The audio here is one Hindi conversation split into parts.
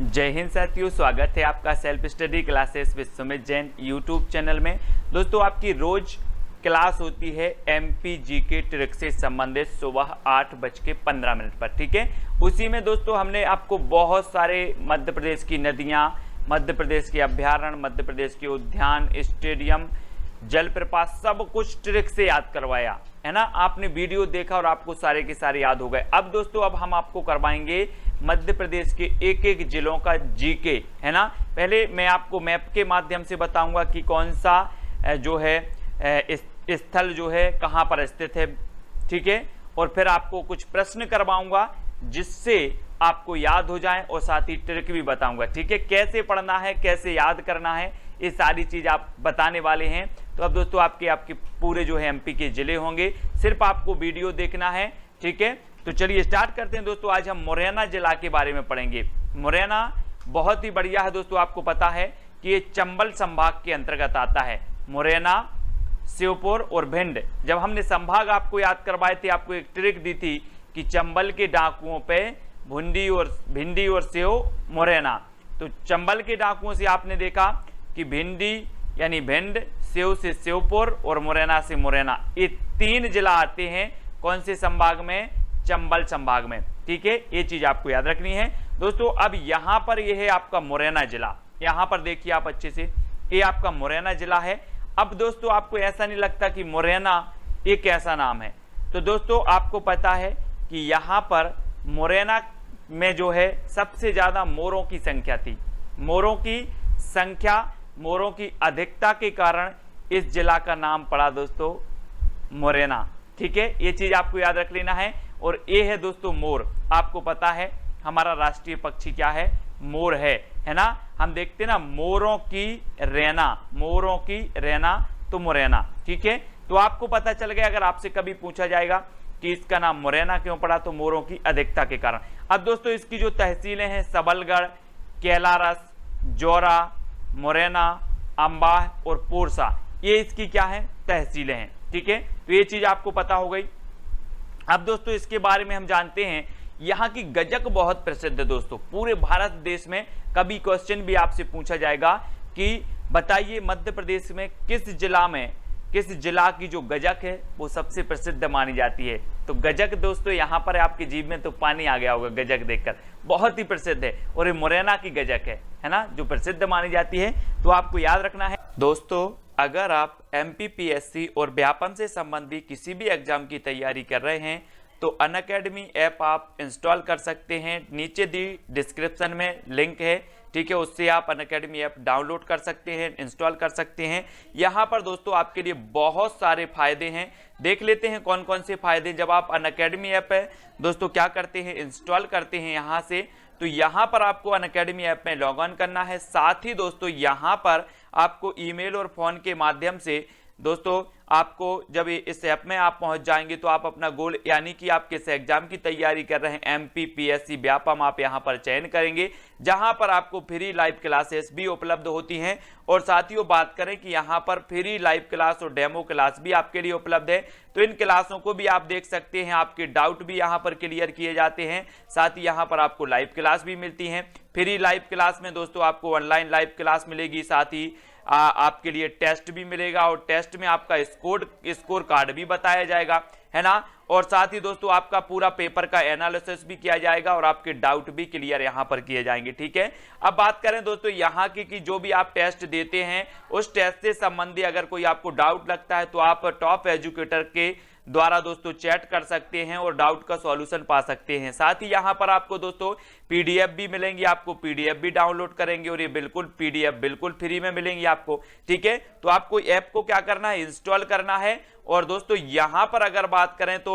जय हिंद साथियों, स्वागत है आपका self study classes with Sumit Jain YouTube channel में। दोस्तों, आपकी रोज क्लास होती है एमपी जीके ट्रिक से संबंधित सुबह 8:15 पर। ठीक है, उसी में दोस्तों हमने आपको बहुत सारे मध्य प्रदेश की नदियां, मध्य प्रदेश के अभ्यारण्य, मध्य प्रदेश के उद्यान, स्टेडियम, जलप्रपात, सब कुछ ट्रिक से याद करवाया है ना। आपने वीडियो देखा और आपको सारे के सारे याद हो गए। अब दोस्तों, अब हम आपको करवाएंगे मध्य प्रदेश के एक एक जिलों का जीके, है ना। पहले मैं आपको मैप के माध्यम से बताऊंगा कि कौन सा जो है स्थल जो है कहां पर स्थित है। ठीक है, और फिर आपको कुछ प्रश्न करवाऊंगा जिससे आपको याद हो जाए और साथ ही ट्रिक भी बताऊंगा। ठीक है, कैसे पढ़ना है, कैसे याद करना है, ये सारी चीज आप बताने वाले हैं। तो अब दोस्तों आपके पूरे जो है एमपी के जिले होंगे, सिर्फ आपको वीडियो देखना है। ठीक है, तो चलिए स्टार्ट करते हैं दोस्तों। आज हम मुरैना जिला के बारे में पढ़ेंगे। मुरैना बहुत ही बढ़िया है दोस्तों। आपको पता है कि ये चंबल संभाग के अंतर्गत आता है। मुरैना, श्योपुर और भिंड। जब हमने संभाग आपको याद करवाए थे, आपको एक ट्रिक दी थी कि चंबल के डाकुओं पे भिंडी और सेव मुरैना। तो चंबल के डाकुओं से आपने देखा कि भिंडी यानी भिंड, सेव से श्योपुर और मुरैना से मुरैना। ये तीन जिला आते हैं कौन से संभाग में? चंबल संभाग में। ठीक है, ये चीज आपको याद रखनी है दोस्तों। अब यहां पर ये है आपका मुरैना जिला। यहां पर देखिए आप अच्छे से, ये आपका मुरैना जिला है। अब दोस्तों आपको ऐसा नहीं लगता कि मुरैना एक ऐसा नाम है? तो दोस्तों आपको पता है कि यहां पर मुरैना में जो है सबसे ज्यादा मोरों की संख्या थी। मोरों की संख्या, मोरों की अधिकता के कारण इस जिला का नाम पड़ा दोस्तों मुरैना। ठीक है, ये चीज आपको याद रख लेना है। और ये है दोस्तों मोर। आपको पता है हमारा राष्ट्रीय पक्षी क्या है? मोर है ना। हम देखते हैं ना मोरों की रैना, मोरों की रैना तो मुरैना। ठीक है, तो आपको पता चल गया। अगर आपसे कभी पूछा जाएगा कि इसका नाम मुरैना क्यों पड़ा, तो मोरों की अधिकता के कारण। अब दोस्तों इसकी जो तहसीलें हैं, सबलगढ़, कैलारस, जौरा, मुरैना, अंबाह और पोरसा, ये इसकी क्या है? तहसीलें हैं। ठीक है, तो ये चीज आपको पता हो गई। अब दोस्तों इसके बारे में हम जानते हैं, यहाँ की गजक बहुत प्रसिद्ध है दोस्तों। पूरे भारत देश में कभी क्वेश्चन भी आपसे पूछा जाएगा कि बताइए मध्य प्रदेश में किस जिला की जो गजक है वो सबसे प्रसिद्ध मानी जाती है। तो गजक दोस्तों यहाँ पर आपकी जीभ में तो पानी आ गया होगा गजक देखकर, बहुत ही प्रसिद्ध है। और ये मुरैना की गजक है ना, जो प्रसिद्ध मानी जाती है। तो आपको याद रखना है दोस्तों, अगर आप एमपीपीएससी और व्यापम से संबंधी किसी भी एग्जाम की तैयारी कर रहे हैं तो अनअकैडमी ऐप आप इंस्टॉल कर सकते हैं। नीचे दी डिस्क्रिप्शन में लिंक है। ठीक है, उससे आप अनअकैडमी ऐप डाउनलोड कर सकते हैं, इंस्टॉल कर सकते हैं। यहाँ पर दोस्तों आपके लिए बहुत सारे फायदे हैं। देख लेते हैं कौन कौन से फायदे। जब आप अनअकैडमी ऐप है दोस्तों क्या करते हैं, इंस्टॉल करते हैं यहाँ से, तो यहाँ पर आपको अनअकैडमी ऐप में लॉग ऑन करना है। साथ ही दोस्तों यहाँ पर आपको ईमेल और फोन के माध्यम से दोस्तों आपको जब इस ऐप में आप पहुंच जाएंगे तो आप अपना गोल यानी कि आप किस एग्जाम की तैयारी कर रहे हैं, एमपीपीएससी, व्यापम, आप यहां पर चयन करेंगे, जहां पर आपको फ्री लाइव क्लासेस भी उपलब्ध होती हैं। और साथियों बात करें कि यहां पर फ्री लाइव क्लास और डेमो क्लास भी आपके लिए उपलब्ध है। तो इन क्लासों को भी आप देख सकते हैं, आपके डाउट भी यहां पर क्लियर किए जाते हैं। साथ ही यहां पर आपको लाइव क्लास भी मिलती है। फ्री लाइव क्लास में दोस्तों आपको ऑनलाइन लाइव क्लास मिलेगी, साथ ही आपके लिए टेस्ट भी मिलेगा और टेस्ट में आपका स्कोर कार्ड भी बताया जाएगा, है ना। और साथ ही दोस्तों आपका पूरा पेपर का एनालिसिस भी किया जाएगा और आपके डाउट भी क्लियर यहां पर किए जाएंगे। ठीक है, अब बात करें दोस्तों यहां की कि जो भी आप टेस्ट देते हैं उस टेस्ट से संबंधी अगर कोई आपको डाउट लगता है तो आप टॉप एजुकेटर के द्वारा दोस्तों चैट कर सकते हैं और डाउट का सॉल्यूशन पा सकते हैं। साथ ही यहां पर आपको दोस्तों पीडीएफ भी मिलेंगी, आपको पीडीएफ भी डाउनलोड करेंगे और ये पीडीएफ बिल्कुल फ्री में मिलेंगी आपको। ठीक है, तो आपको ऐप को क्या करना है, इंस्टॉल करना है। और दोस्तों यहां पर अगर बात करें तो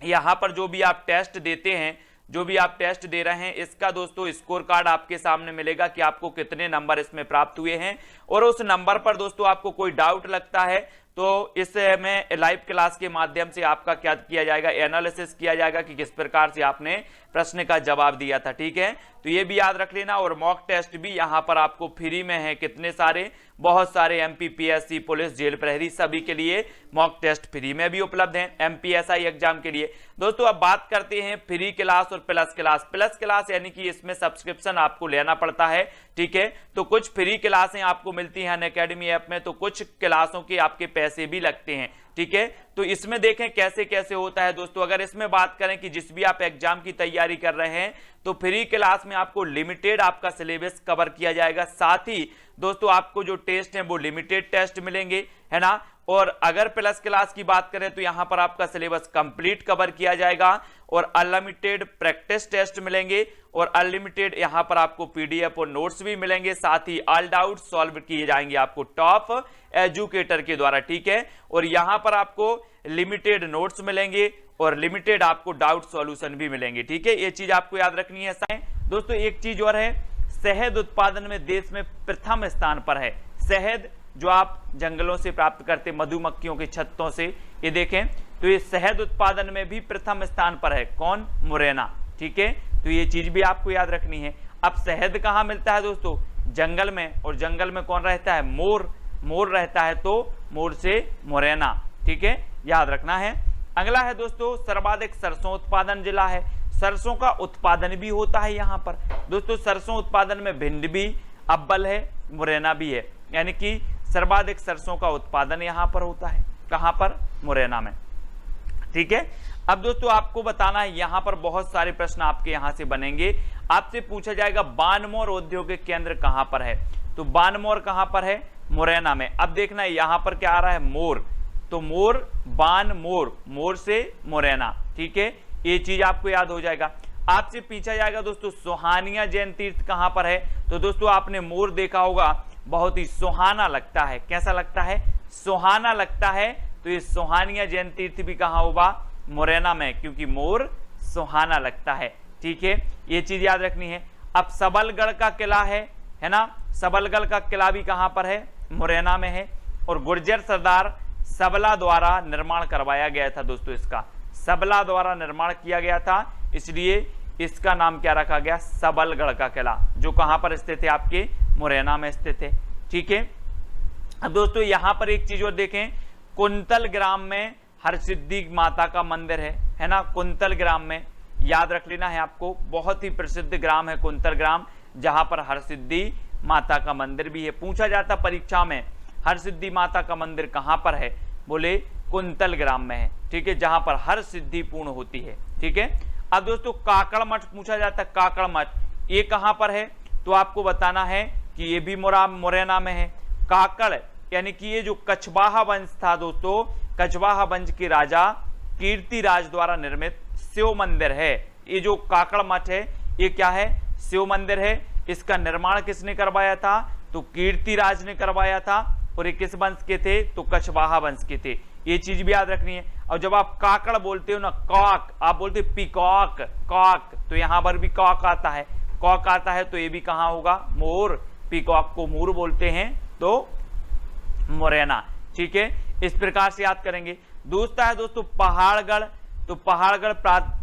यहां पर जो भी आप टेस्ट देते हैं, जो भी आप टेस्ट दे रहे हैं, इसका दोस्तों स्कोर कार्ड आपके सामने मिलेगा कि आपको कितने नंबर इसमें प्राप्त हुए हैं। और उस नंबर पर दोस्तों आपको कोई डाउट लगता है तो इसमें लाइव क्लास के माध्यम से आपका क्या किया जाएगा, एनालिसिस किया जाएगा कि किस प्रकार से आपने प्रश्न का जवाब दिया था। ठीक है, तो ये भी याद रख लेना। और मॉक टेस्ट भी यहां पर आपको फ्री में है, कितने सारे, बहुत सारे एमपीपीएससी, पुलिस, जेल प्रहरी सभी के लिए मॉक टेस्ट फ्री में भी उपलब्ध हैं, एमपीएसआई एग्जाम के लिए। दोस्तों अब बात करते हैं फ्री क्लास और प्लस क्लास। प्लस क्लास यानी कि इसमें सब्सक्रिप्शन आपको लेना पड़ता है। ठीक है, तो कुछ फ्री क्लासें आपको मिलती हैं अनअकैडमी ऐप में, तो कुछ क्लासों के आपके पैसे भी लगते हैं। ठीक है, तो इसमें देखें कैसे कैसे होता है दोस्तों। अगर इसमें बात करें कि जिस भी आप एग्जाम की तैयारी कर रहे हैं तो फ्री क्लास में आपको लिमिटेड आपका सिलेबस कवर किया जाएगा, साथ ही दोस्तों आपको जो टेस्ट हैं वो लिमिटेड टेस्ट मिलेंगे, है ना। और अगर प्लस क्लास की बात करें तो यहां पर आपका सिलेबस कंप्लीट कवर किया जाएगा और अनलिमिटेड प्रैक्टिस टेस्ट मिलेंगे और अनलिमिटेड यहां पर आपको पीडीएफ और नोट्स भी मिलेंगे, साथ ही ऑल डाउट सॉल्व किए जाएंगे आपको टॉप एजुकेटर के द्वारा। ठीक है, और यहां पर आपको लिमिटेड नोट्स मिलेंगे और लिमिटेड आपको डाउट सॉल्यूशन भी मिलेंगे। ठीक है, ये चीज आपको याद रखनी है। दोस्तों एक चीज और है, शहद उत्पादन में देश में प्रथम स्थान पर है। शहद जो आप जंगलों से प्राप्त करते, मधुमक्खियों के छत्तों से, ये देखें तो ये शहद उत्पादन में भी प्रथम स्थान पर है। कौन? मुरैना। ठीक है, तो ये चीज भी आपको याद रखनी है। अब शहद कहां मिलता है दोस्तों? जंगल में, और जंगल में कौन रहता है? मोर। मोर रहता है, तो मोर से मुरैना। ठीक है, याद रखना है। अगला है दोस्तों, सर्वाधिक सरसों उत्पादन जिला है। सरसों का उत्पादन भी होता है यहां पर दोस्तों। सरसों उत्पादन में भिंड भी अव्वल है, मुरैना भी है, यानी कि सर्वाधिक सरसों का उत्पादन यहां पर होता है। कहां पर? मुरैना में। ठीक है, अब दोस्तों आपको बताना है, यहां पर बहुत सारे प्रश्न आपके यहां से बनेंगे। आपसे पूछा जाएगा बानमोर औद्योगिक केंद्र कहां पर है, तो बानमोर कहां पर है? मुरैना में। अब देखना है यहां पर क्या आ रहा है? मोर, तो मोर, बानमोर, मोर से मुरैना। ठीक है, ये चीज आपको याद हो जाएगा। आपसे पूछा जाएगा दोस्तों सुहानिया जैन तीर्थ कहां पर है, तो दोस्तों आपने मोर देखा होगा, बहुत ही सुहाना लगता है। कैसा लगता है? सुहाना लगता है। तो ये सुहानिया जैन तीर्थ भी कहां होगा? मुरैना में, क्योंकि मोर सुहाना लगता है। ठीक है, ये चीज याद रखनी है। अब सबलगढ़ का किला है ना, सबलगढ़ का किला भी कहां पर है? मुरैना में है। और गुर्जर सरदार सबला द्वारा निर्माण करवाया गया था दोस्तों, इसका सबला द्वारा निर्माण किया गया था, इसलिए इसका नाम क्या रखा गया? सबलगढ़ का किला, जो कहां पर स्थित है? आपके मुरैना में स्थित है। ठीक है, अब दोस्तों यहां पर एक चीज और देखें, कुंतल ग्राम में हरसिद्धि माता का मंदिर है ना। कुंतल ग्राम में याद रख लेना है आपको, बहुत ही प्रसिद्ध ग्राम है कुंतल ग्राम, जहां पर हरसिद्धि माता का मंदिर भी है। पूछा जाता परीक्षा में, हरसिद्धि माता का मंदिर कहां पर है? बोले कुंतल ग्राम में है। ठीक है, जहां पर हर सिद्धि पूर्ण होती है। ठीक है, अब दोस्तों काकड़ मठ पूछा जाता है, काकड़ मठ ये कहां पर है? तो आपको बताना है कि ये भी मुरैना में है। काकड़ यानी कि ये जो कछवाहा वंश था दोस्तों, कछवाहा वंश के राजा कीर्तिराज द्वारा निर्मित शिव मंदिर है। ये जो काकड़ मठ है ये क्या है? शिव मंदिर है। इसका निर्माण किसने करवाया था? तो कीर्तिराज ने करवाया था। और ये किस वंश के थे? तो कछवाहा वंश के थे। ये चीज भी याद रखनी है। और जब आप काकड़ बोलते हो ना, कॉक, आप बोलते पीकॉक, कॉक, तो यहां पर भी कॉक आता है, कॉक आता है, तो ये भी कहां होगा? मोर। पीकॉक को मोर बोलते हैं, तो मुरैना। ठीक है, इस प्रकार से याद करेंगे। दूसरा है दोस्तों पहाड़गढ़, तो पहाड़गढ़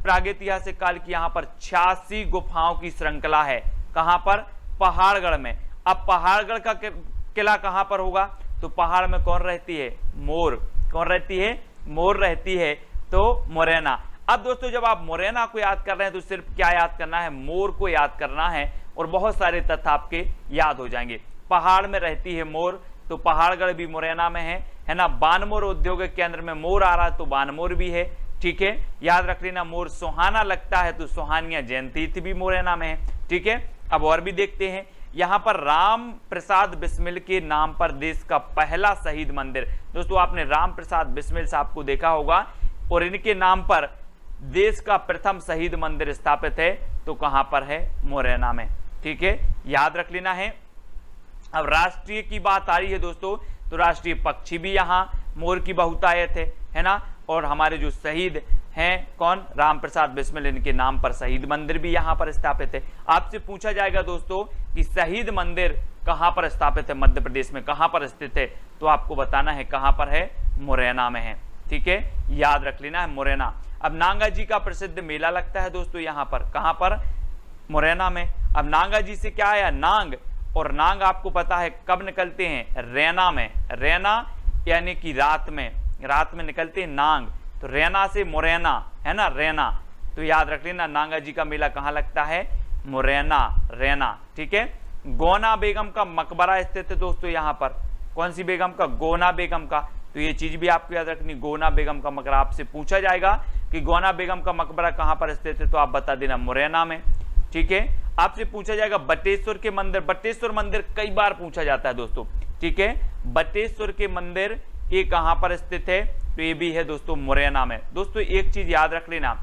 प्रागैतिहासिक काल की यहां पर 86 गुफाओं की श्रृंखला है। कहां पर? पहाड़गढ़ में। अब पहाड़गढ़ का किला कहां पर होगा? तो पहाड़ में कौन रहती है? मोर। कौन रहती है? मोर रहती है, तो मुरैना। अब दोस्तों जब आप मुरैना को याद कर रहे हैं तो सिर्फ क्या याद करना है? मोर को याद करना है, और बहुत सारे तथ्य आपके याद हो जाएंगे। पहाड़ में रहती है मोर, तो पहाड़गढ़ भी मुरैना में है ना। बानमोर औद्योगिक केंद्र में मोर आ रहा है, तो बानमोर भी है। ठीक है, याद रख लेना। मोर सुहाना लगता है, तो सुहानिया जैन तीर्थ भी मुरैना में है। ठीक है, अब और भी देखते हैं। यहां पर राम प्रसाद बिस्मिल के नाम पर देश का पहला शहीद मंदिर, दोस्तों आपने राम प्रसाद बिस्मिल साहब को देखा होगा, और इनके नाम पर देश का प्रथम शहीद मंदिर स्थापित है, तो कहां पर है? मुरैना में। ठीक है, याद रख लेना है। अब राष्ट्रीय की बात आ रही है दोस्तों, तो राष्ट्रीय पक्षी भी यहाँ मोर की बहुतायत है ना। और हमारे जो शहीद हैं कौन? राम प्रसाद बिस्मिल, इनके नाम पर शहीद मंदिर भी यहाँ पर स्थापित है। आपसे पूछा जाएगा दोस्तों कि शहीद मंदिर कहाँ पर स्थापित है? मध्य प्रदेश में कहाँ पर स्थित है? तो आपको बताना है कहाँ पर है? मुरैना में है। ठीक है, याद रख लेना है मुरैना। अब नांगा जी का प्रसिद्ध मेला लगता है दोस्तों यहाँ पर, कहाँ पर? मुरैना में। अब नांगा जी से क्या आया? नांग, और नांग आपको पता है कब निकलते हैं? रैना में। रैना यानी कि रात में निकलते हैं नांग, तो रैना से मुरैना है ना, रैना। तो याद रख लेना नांगा जी का मेला कहाँ लगता है? मुरैना, रैना। ठीक है, गोना बेगम का मकबरा स्थित है दोस्तों यहाँ पर। कौन सी बेगम का? गोना बेगम का। तो ये चीज भी आपको याद रखनी, गोना बेगम का मकबरा। आपसे पूछा जाएगा कि गोना बेगम का मकबरा कहाँ पर स्थित है, तो आप बता देना मुरैना में। ठीक है, आपसे पूछा जाएगा बटेश्वर के मंदिर। बटेश्वर मंदिर कई बार पूछा जाता है दोस्तों। ठीक है, बटेश्वर के मंदिर ये कहाँ पर स्थित है? तो ये भी है दोस्तों मुरैना में। दोस्तों एक चीज याद रख लेना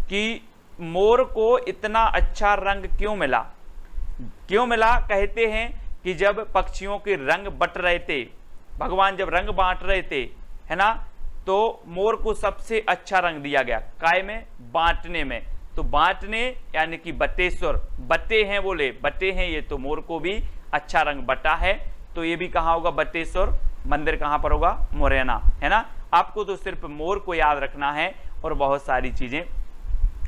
कि मोर को इतना अच्छा रंग क्यों मिला? क्यों मिला? कहते हैं कि जब पक्षियों के रंग बट रहे थे, भगवान जब रंग बांट रहे थे, है ना, तो मोर को सबसे अच्छा रंग दिया गया। काय में? बांटने में। तो बांटने यानी कि बटेश्वर, बटे हैं, बोले बटे हैं ये, तो मोर को भी अच्छा रंग बटा है। तो ये भी कहाँ होगा? बटेश्वर मंदिर कहाँ पर होगा? मुरैना, है ना। आपको तो सिर्फ मोर को याद रखना है और बहुत सारी चीजें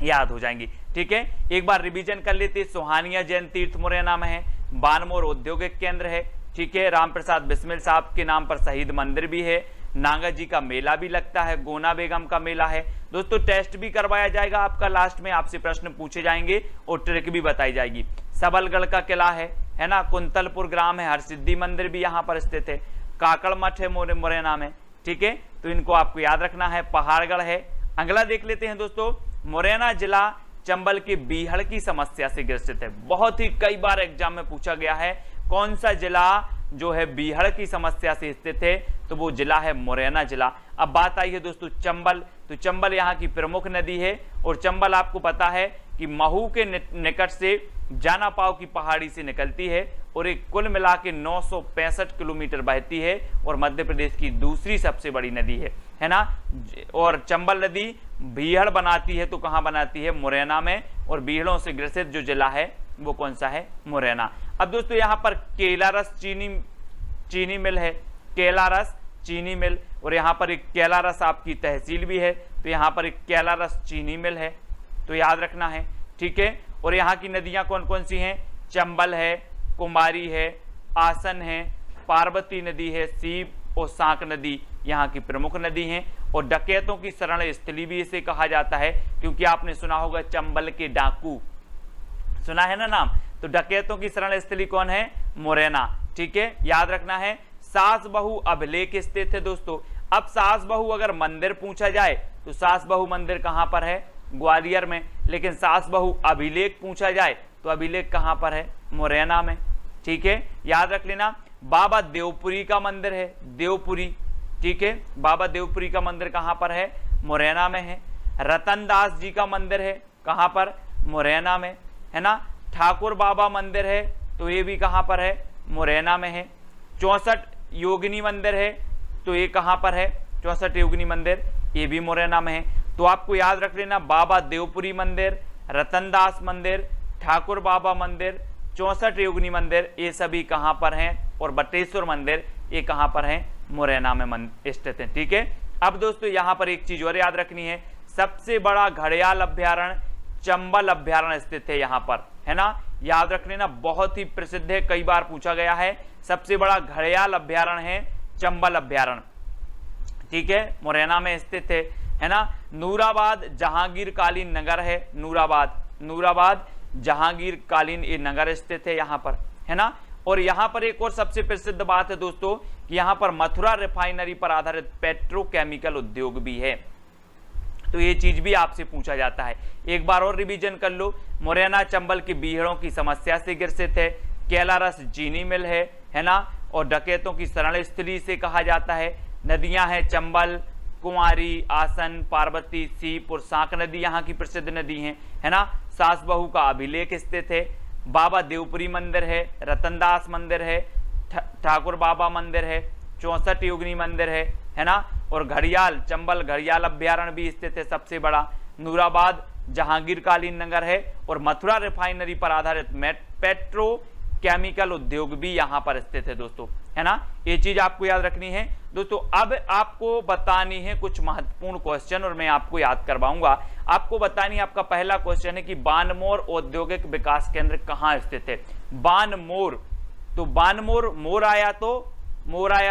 याद हो जाएंगी। ठीक है, एक बार रिवीजन कर लेते। सुहानिया जैन तीर्थ मुरैना में है। बानमोर औद्योगिक केंद्र है। ठीक है, राम प्रसाद बिस्मिल साहब के नाम पर शहीद मंदिर भी है। नांगा जी का मेला भी लगता है। गोना बेगम का मेला है। दोस्तों टेस्ट भी करवाया जाएगा आपका, लास्ट में आपसे प्रश्न पूछे जाएंगे और ट्रिक भी बताई जाएगी। सबलगढ़ का किला है ना। कुंतलपुर ग्राम है। हरसिद्धि मंदिर भी यहाँ पर स्थित है। काकड़ मठ है मुरैना में। ठीक है, तो इनको आपको याद रखना है। पहाड़गढ़ है। अगला देख लेते हैं दोस्तों, मुरैना जिला चंबल के बीहड़ की समस्या से ग्रसित है। बहुत ही कई बार एग्जाम में पूछा गया है, कौन सा जिला जो है बीहड़ की समस्या से स्थित है, तो वो जिला है मुरैना जिला। अब बात आई है दोस्तों चंबल, तो चंबल यहाँ की प्रमुख नदी है और चंबल आपको पता है कि महू के निकट से जाना पाव की पहाड़ी से निकलती है और एक कुल मिला के 965 किलोमीटर बहती है और मध्य प्रदेश की दूसरी सबसे बड़ी नदी है ना। और चंबल नदी बीहड़ बनाती है, तो कहाँ बनाती है? मुरैना में। और बीहड़ों से ग्रसित जो जिला है वो कौन सा है? मुरैना। अब दोस्तों यहाँ पर केलारस चीनी मिल है। केलारस चीनी मिल, और यहाँ पर एक केलारस आपकी तहसील भी है, तो यहाँ पर एक केलारस चीनी मिल है, तो याद रखना है। ठीक है, और यहाँ की नदियां कौन कौन सी हैं? चंबल है, कुमारी है, आसन है, पार्वती नदी है, सीप और सांक नदी यहाँ की प्रमुख नदी हैं। और डकैतों की शरण स्थली भी इसे कहा जाता है, क्योंकि आपने सुना होगा चंबल के डाकू, सुना है ना नाम। तो डकैतों की शरण स्थली कौन है? मुरैना। ठीक है, याद रखना है। सास बहू अभिलेख स्थित है दोस्तों। अब सास बहू अगर मंदिर पूछा जाए तो सास बहू मंदिर कहां पर है? ग्वालियर में। लेकिन सास बहू अभिलेख पूछा जाए तो अभिलेख कहां पर है? मुरैना में। ठीक है, याद रख लेना। बाबा देवपुरी का मंदिर है, देवपुरी। ठीक है, बाबा देवपुरी का मंदिर कहां पर है? मुरैना में है। रतनदास जी का मंदिर है, कहां पर? मुरैना में, है ना। ठाकुर बाबा मंदिर है, तो ये भी कहां पर है? मुरैना में है। 64 योगिनी मंदिर है, तो ये कहां पर है? 64 योगिनी मंदिर ये भी मुरैना में है। तो आपको याद रख लेना, बाबा देवपुरी मंदिर, रतनदास मंदिर, ठाकुर बाबा मंदिर, 64 योगिनी मंदिर, ये सभी कहां पर हैं? और बटेश्वर मंदिर ये कहां पर है? मुरैना में स्थित है। ठीक है, अब दोस्तों यहां पर एक चीज और याद रखनी है, सबसे बड़ा घड़ियाल अभ्यारण्य चंबल अभ्यारण्य स्थित है यहाँ पर, है ना। याद रख लेना, बहुत ही प्रसिद्ध है, कई बार पूछा गया है। सबसे बड़ा घड़ियाल अभ्यारण्य है चंबल अभ्यारण्य। ठीक है, मुरैना में स्थित है ना। नूराबाद जहांगीर कालीन नगर है, नूराबाद जहांगीर कालीन ये नगर स्थित है यहाँ पर, है ना। और यहाँ पर एक और सबसे प्रसिद्ध बात है दोस्तों कि यहाँ पर मथुरा रिफाइनरी पर आधारित पेट्रोकेमिकल उद्योग भी है, तो ये चीज भी आपसे पूछा जाता है। एक बार और रिवीजन कर लो, मुरैना चंबल की बीहड़ों की समस्या से ग्रसित है। केलारस चीनी मिल है ना। और डकैतों की शरण स्थली से कहा जाता है। नदियां हैं चंबल, कुंवारी, आसन, पार्वती, सीप और सांक नदी यहाँ की प्रसिद्ध नदी हैं, है ना। सास बहू का अभिलेख स्थित है। बाबा देवपुरी मंदिर है, रतनदास मंदिर है, ठाकुर बाबा मंदिर है, 64 योगिनी मंदिर है ना। और घड़ियाल चंबल घड़ियाल अभ्यारण्य भी स्थित है सबसे बड़ा। नूराबाद जहांगीर कालीन नगर है और मथुरा रिफाइनरी पर आधारित पेट्रो केमिकल उद्योग भी यहाँ पर स्थित है दोस्तों, है ना। ये चीज आपको याद रखनी है। दोस्तों अब आपको बतानी है कुछ महत्वपूर्ण क्वेश्चन और मैं आपको याद करवाऊंगा। आपको बतानी है, आपका पहला क्वेश्चन है कि बानमोर औद्योगिक विकास केंद्र कहां स्थित है। बानमोर, तो बानमोर, मोर आया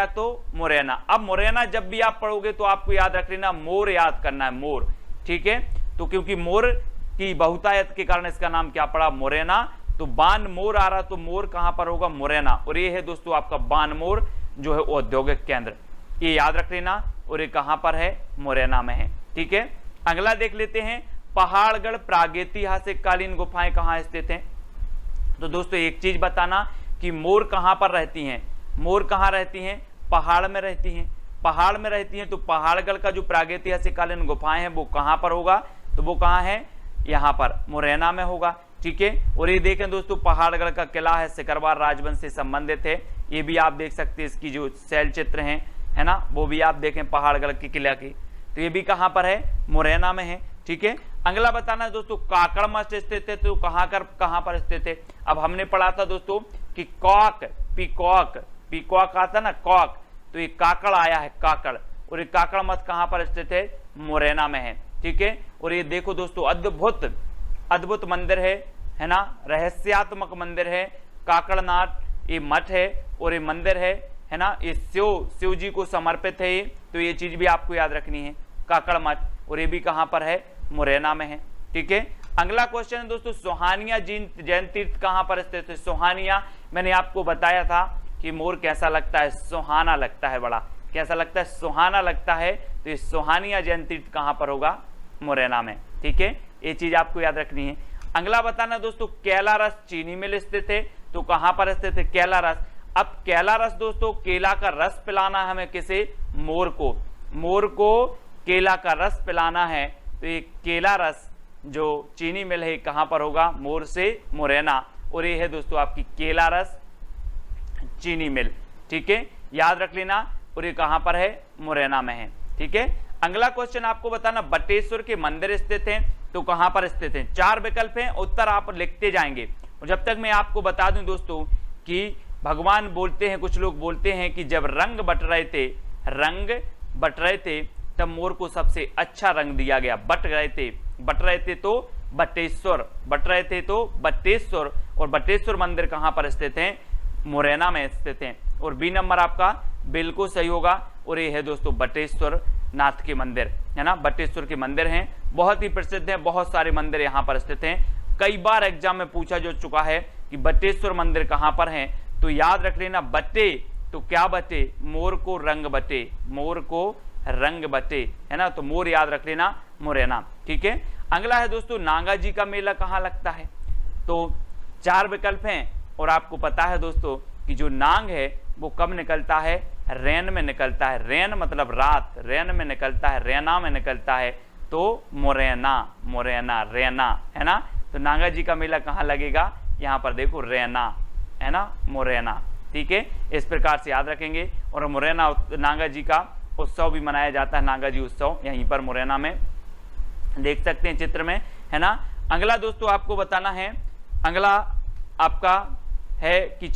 तो मुरैना। अब मुरैना जब भी आप पढ़ोगे तो आपको याद रख लेना, मोर याद करना है, मोर, ठीक है। तो क्योंकि मोर की बहुतायत के कारण इसका नाम क्या पड़ा, मुरैना। तो बानमोर आ रहा तो मोर कहां पर होगा, मुरैना। और ये है दोस्तों आपका बानमोर जो है औद्योगिक केंद्र, ये याद रख लेना। और ये कहां पर है, मुरैना में है, ठीक है। अगला देख लेते हैं, पहाड़गढ़ प्रागैतिहासिक कालीन गुफाएं कहां स्थित हैं। तो दोस्तों एक चीज बताना कि मोर कहां पर रहती हैं, मोर कहां रहती हैं, पहाड़ में रहती हैं। पहाड़ में रहती हैं तो पहाड़गढ़ का जो प्रागैतिहासिक कालीन गुफाएं हैं वो कहां पर होगा, तो वो कहां है, यहां पर मुरैना में होगा, ठीक है। और ये देखें दोस्तों, पहाड़गढ़ का किला है, सिकरवार राजवंश से संबंधित है, ये भी आप देख सकते हैं, इसकी जो शैल चित्र है ना, वो भी आप देखें पहाड़गढ़ के किला की। तो ये भी कहां पर है, मुरैना में है, ठीक है। अगला बताना है दोस्तों, काकड़ मठ स्थित है, तो कहां पर स्थित है। अब हमने पढ़ा था दोस्तों कि कॉक, पीकॉक आता ना, कॉक, तो ये काकड़ आया है, काकड़। और ये काकड़ मठ कहां पर स्थित है, मुरैना में है, ठीक है। और ये देखो दोस्तों, अद्भुत मंदिर है ना, रहस्यात्मक मंदिर है, काकड़नाथ ये मठ है और ये मंदिर है ना, ये शिव जी को समर्पित है ये, तो ये चीज भी आपको याद रखनी है, काकड़ मठ। और ये भी कहां पर है, मुरैना में है, ठीक है। अगला क्वेश्चन है दोस्तों, सोहानिया जैन तीर्थ कहां पर स्थित है। सोहानिया, मैंने आपको बताया था कि मोर कैसा लगता है, सुहाना लगता है, बड़ा कैसा लगता है, सुहाना लगता है। तो ये सोहानिया जैन तीर्थ कहां पर होगा, मुरैना में, ठीक है। ये चीज आपको याद रखनी है। अगला बताना दोस्तों, केलारस चीनी मिल स्थित है, तो कहां पर स्थित है, केलारस। अब केलारस दोस्तों, केला का रस पिलाना है हमें किसे, मोर को केला का रस पिलाना है। तो ये केला रस जो चीनी मिल है कहां पर होगा, मोर से मुरैना। और ये है दोस्तों आपकी केला रस चीनी मिल, ठीक है, याद रख लेना। और ये कहां पर है, मुरैना में है, ठीक है। अगला क्वेश्चन आपको बताना, बटेश्वर के मंदिर स्थित हैं, तो कहां पर स्थित हैं। 4 विकल्प हैं, उत्तर आप लिखते जाएंगे। और जब तक मैं आपको बता दूं दोस्तों कि भगवान बोलते हैं, कुछ लोग बोलते हैं कि जब रंग बट रहे थे तब मोर को सबसे अच्छा रंग दिया गया। बट रहे थे तो बटेश्वर, और बटेश्वर मंदिर कहां पर स्थित हैं, मुरैना में स्थित हैं। और बी नंबर आपका बिल्कुल सही होगा। और ये है दोस्तों बटेश्वर नाथ के मंदिर, है ना, बटेश्वर के मंदिर हैं, बहुत ही प्रसिद्ध हैं, बहुत सारे मंदिर यहाँ पर स्थित हैं। कई बार एग्जाम में पूछा जा चुका है कि बटेश्वर मंदिर कहाँ पर हैं, तो याद रख लेना, बटे तो क्या बटे, मोर को रंग बटे, है ना, तो मोर याद रख लेना, मुरैना, ठीक है। अगला है दोस्तों, नागा जी का मेला कहाँ लगता है। तो 4 विकल्प हैं और आपको पता है दोस्तों कि जो नांग है वो कब निकलता है, रैन में निकलता है। रैन मतलब रात, रैन में निकलता है, रैना में निकलता है, तो मुरैना रैना, है ना। तो नागा जी का मेला कहाँ लगेगा, यहाँ पर देखो रैना, है ना, मुरैना, ठीक है। इस प्रकार से याद रखेंगे। और मुरैना नागा जी का उत्सव भी मनाया जाता है, नागा जी उत्सव, यहीं पर मुरैना में देख सकते हैं चित्र में, है ना। अगला दोस्तों आपको बताना है, अगला आपका है कि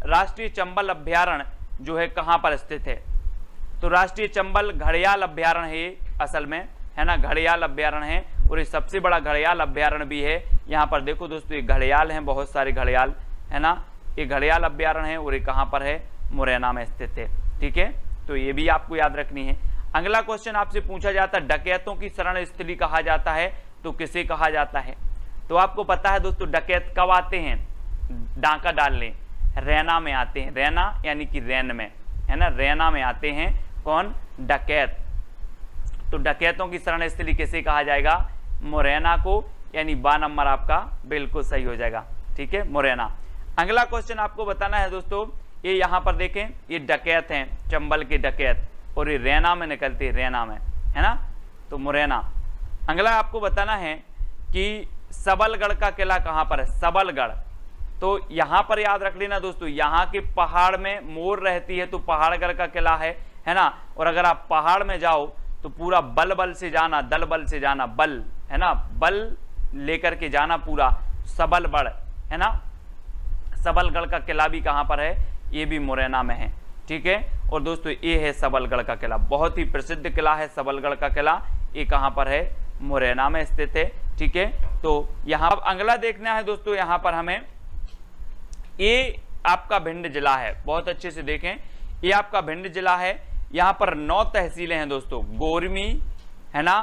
राष्ट्रीय चंबल अभ्यारण्य जो है कहां पर स्थित है। तो राष्ट्रीय चंबल घड़ियाल अभ्यारण्य है असल में, है ना, घड़ियाल अभ्यारण्य है। और ये सबसे बड़ा घड़ियाल अभ्यारण्य भी है। यहाँ पर देखो दोस्तों, ये घड़ियाल हैं, बहुत सारे घड़ियाल, है ना, ये घड़ियाल अभ्यारण्य है। और ये कहां पर है, मुरैना में स्थित है, ठीक है। तो ये भी आपको याद रखनी है। अगला क्वेश्चन आपसे पूछा जाता है, डकैतों की शरण स्थली कहा जाता है, तो किसे कहा जाता है। तो आपको पता है दोस्तों, डकैत कब आते हैं, डांका डालने, रैना में आते हैं, रैना यानी कि रैन में, है ना, रैना में आते हैं कौन, डकैत। तो डकैतों की शरण स्थली किसे कहा जाएगा, मुरैना को, यानी बा नंबर आपका बिल्कुल सही हो जाएगा, ठीक है, मुरैना। अगला क्वेश्चन आपको बताना है दोस्तों, ये यहाँ पर देखें, ये डकैत हैं, चंबल के डकैत, और ये रैना में निकलते हैं, रैना में, है ना, तो मुरैना। अगला आपको बताना है कि सबलगढ़ का किला कहाँ पर है, सबलगढ़। तो यहाँ पर याद रख लेना दोस्तों, यहाँ के पहाड़ में मोर रहती है, तो पहाड़गढ़ का किला है ना। और अगर आप पहाड़ में जाओ तो पूरा बल से जाना, बल से जाना, बल, है ना, बल लेकर के जाना पूरा, सबलगढ़, है ना। सबलगढ़ का किला भी कहाँ पर है, ये भी मुरैना में है, ठीक है। और दोस्तों ये है सबलगढ़ का किला, बहुत ही प्रसिद्ध किला है सबलगढ़ का किला। ये कहाँ पर है? मुरैना में स्थित है। ठीक है, तो यहाँ अगला देखना है दोस्तों, यहाँ पर हमें ये आपका भिंड जिला है, बहुत अच्छे से देखें, ये आपका भिंड जिला है। यहाँ पर 9 तहसीलें हैं दोस्तों, गोरमी है ना,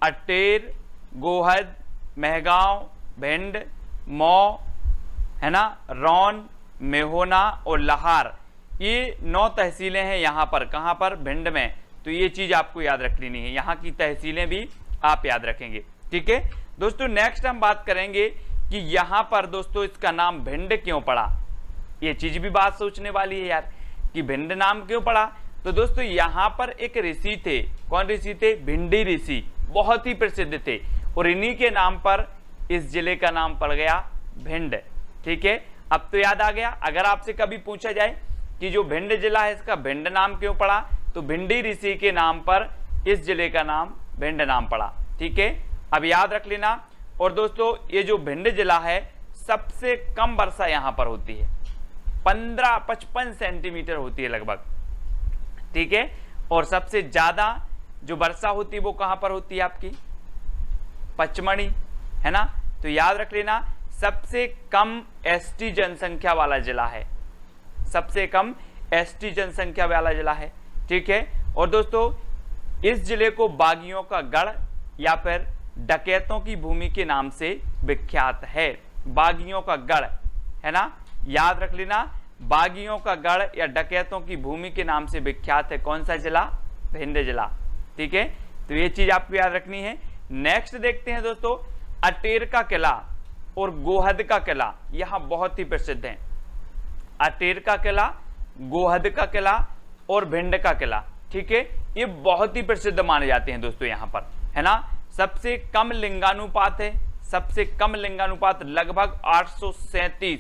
अटेर, गोहद, मेहगांव, भिंड, मऊ है ना, रौन, मेहोना और लाहार, ये 9 तहसीलें हैं यहाँ पर। कहाँ पर? भिंड में। तो ये चीज आपको याद रख लेनी है, यहाँ की तहसीलें भी आप याद रखेंगे। ठीक है दोस्तों, नेक्स्ट हम बात करेंगे कि यहाँ पर दोस्तों इसका नाम भिंड क्यों पड़ा। ये चीज भी बात सोचने वाली है यार कि भिंड नाम क्यों पड़ा। तो दोस्तों यहाँ पर एक ऋषि थे, कौन ऋषि थे? भिंडी ऋषि, बहुत ही प्रसिद्ध थे, और इन्हीं के नाम पर इस जिले का नाम पड़ गया भिंड। ठीक है, अब तो याद आ गया। अगर आपसे कभी पूछा जाए कि जो भिंड जिला है इसका भिंड नाम क्यों पड़ा, तो भिंडी ऋषि के नाम पर इस जिले का नाम भिंड नाम पड़ा। ठीक है, अब याद रख लेना। और दोस्तों ये जो भिंड जिला है, सबसे कम वर्षा यहाँ पर होती है, 15-55 सेंटीमीटर होती है लगभग। ठीक है, और सबसे ज्यादा जो वर्षा होती है वो कहां पर होती है? आपकी पचमढ़ी है ना। तो याद रख लेना, सबसे कम एसटी जनसंख्या वाला जिला है, सबसे कम एसटी जनसंख्या वाला जिला है। ठीक है, और दोस्तों इस जिले को बागियों का गढ़ या फिर डकैतों की भूमि के नाम से विख्यात है। बागियों का गढ़ है ना, याद रख लेना, बागियों का गढ़ या डकैतों की भूमि के नाम से विख्यात है। कौन सा जिला? भिंड जिला। ठीक है, तो ये चीज आपको याद रखनी है। नेक्स्ट देखते हैं दोस्तों, अटेर का किला और गोहद का किला यहां बहुत ही प्रसिद्ध है। अटेर का किला, गोहद का किला और भिंड का किला। ठीक है, ये बहुत ही प्रसिद्ध माने जाते हैं दोस्तों यहाँ पर, है ना। सबसे कम लिंगानुपात है, सबसे कम लिंगानुपात लगभग 837,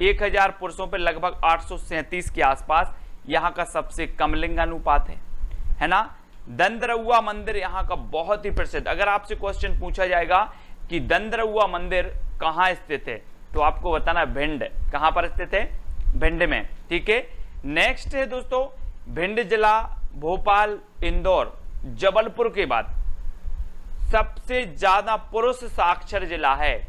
1000 पुरुषों पर लगभग 837 के आसपास यहाँ का सबसे कम लिंगानुपात है ना। दंदरउआ मंदिर यहाँ का बहुत ही प्रसिद्ध। अगर आपसे क्वेश्चन पूछा जाएगा कि दंदरउआ मंदिर कहाँ स्थित है, तो आपको बताना भिंड। कहाँ पर स्थित है? भिंड में। ठीक है, नेक्स्ट है दोस्तों, भिंड जिला भोपाल, इंदौर, जबलपुर के बाद सबसे ज्यादा पुरुष साक्षर जिला है,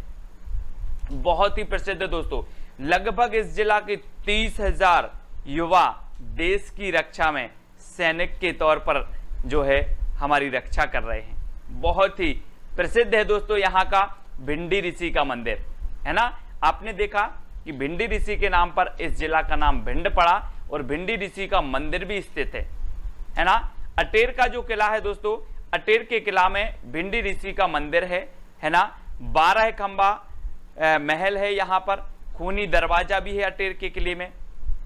बहुत ही प्रसिद्ध है दोस्तों। लगभग इस जिला के 30,000 युवा देश की रक्षा में सैनिक के तौर पर जो है हमारी रक्षा कर रहे हैं। बहुत ही प्रसिद्ध है दोस्तों यहाँ का भिंडी ऋषि का मंदिर, है ना। आपने देखा कि भिंडी ऋषि के नाम पर इस जिला का नाम भिंड पड़ा और भिंडी ऋषि का मंदिर भी स्थित है ना। अटेर का जो किला है दोस्तों, अटेर के किला में भिंडी ऋषि का मंदिर है ना। 12 खंबा महल है यहाँ पर, खूनी दरवाजा भी है अटेर के किले में,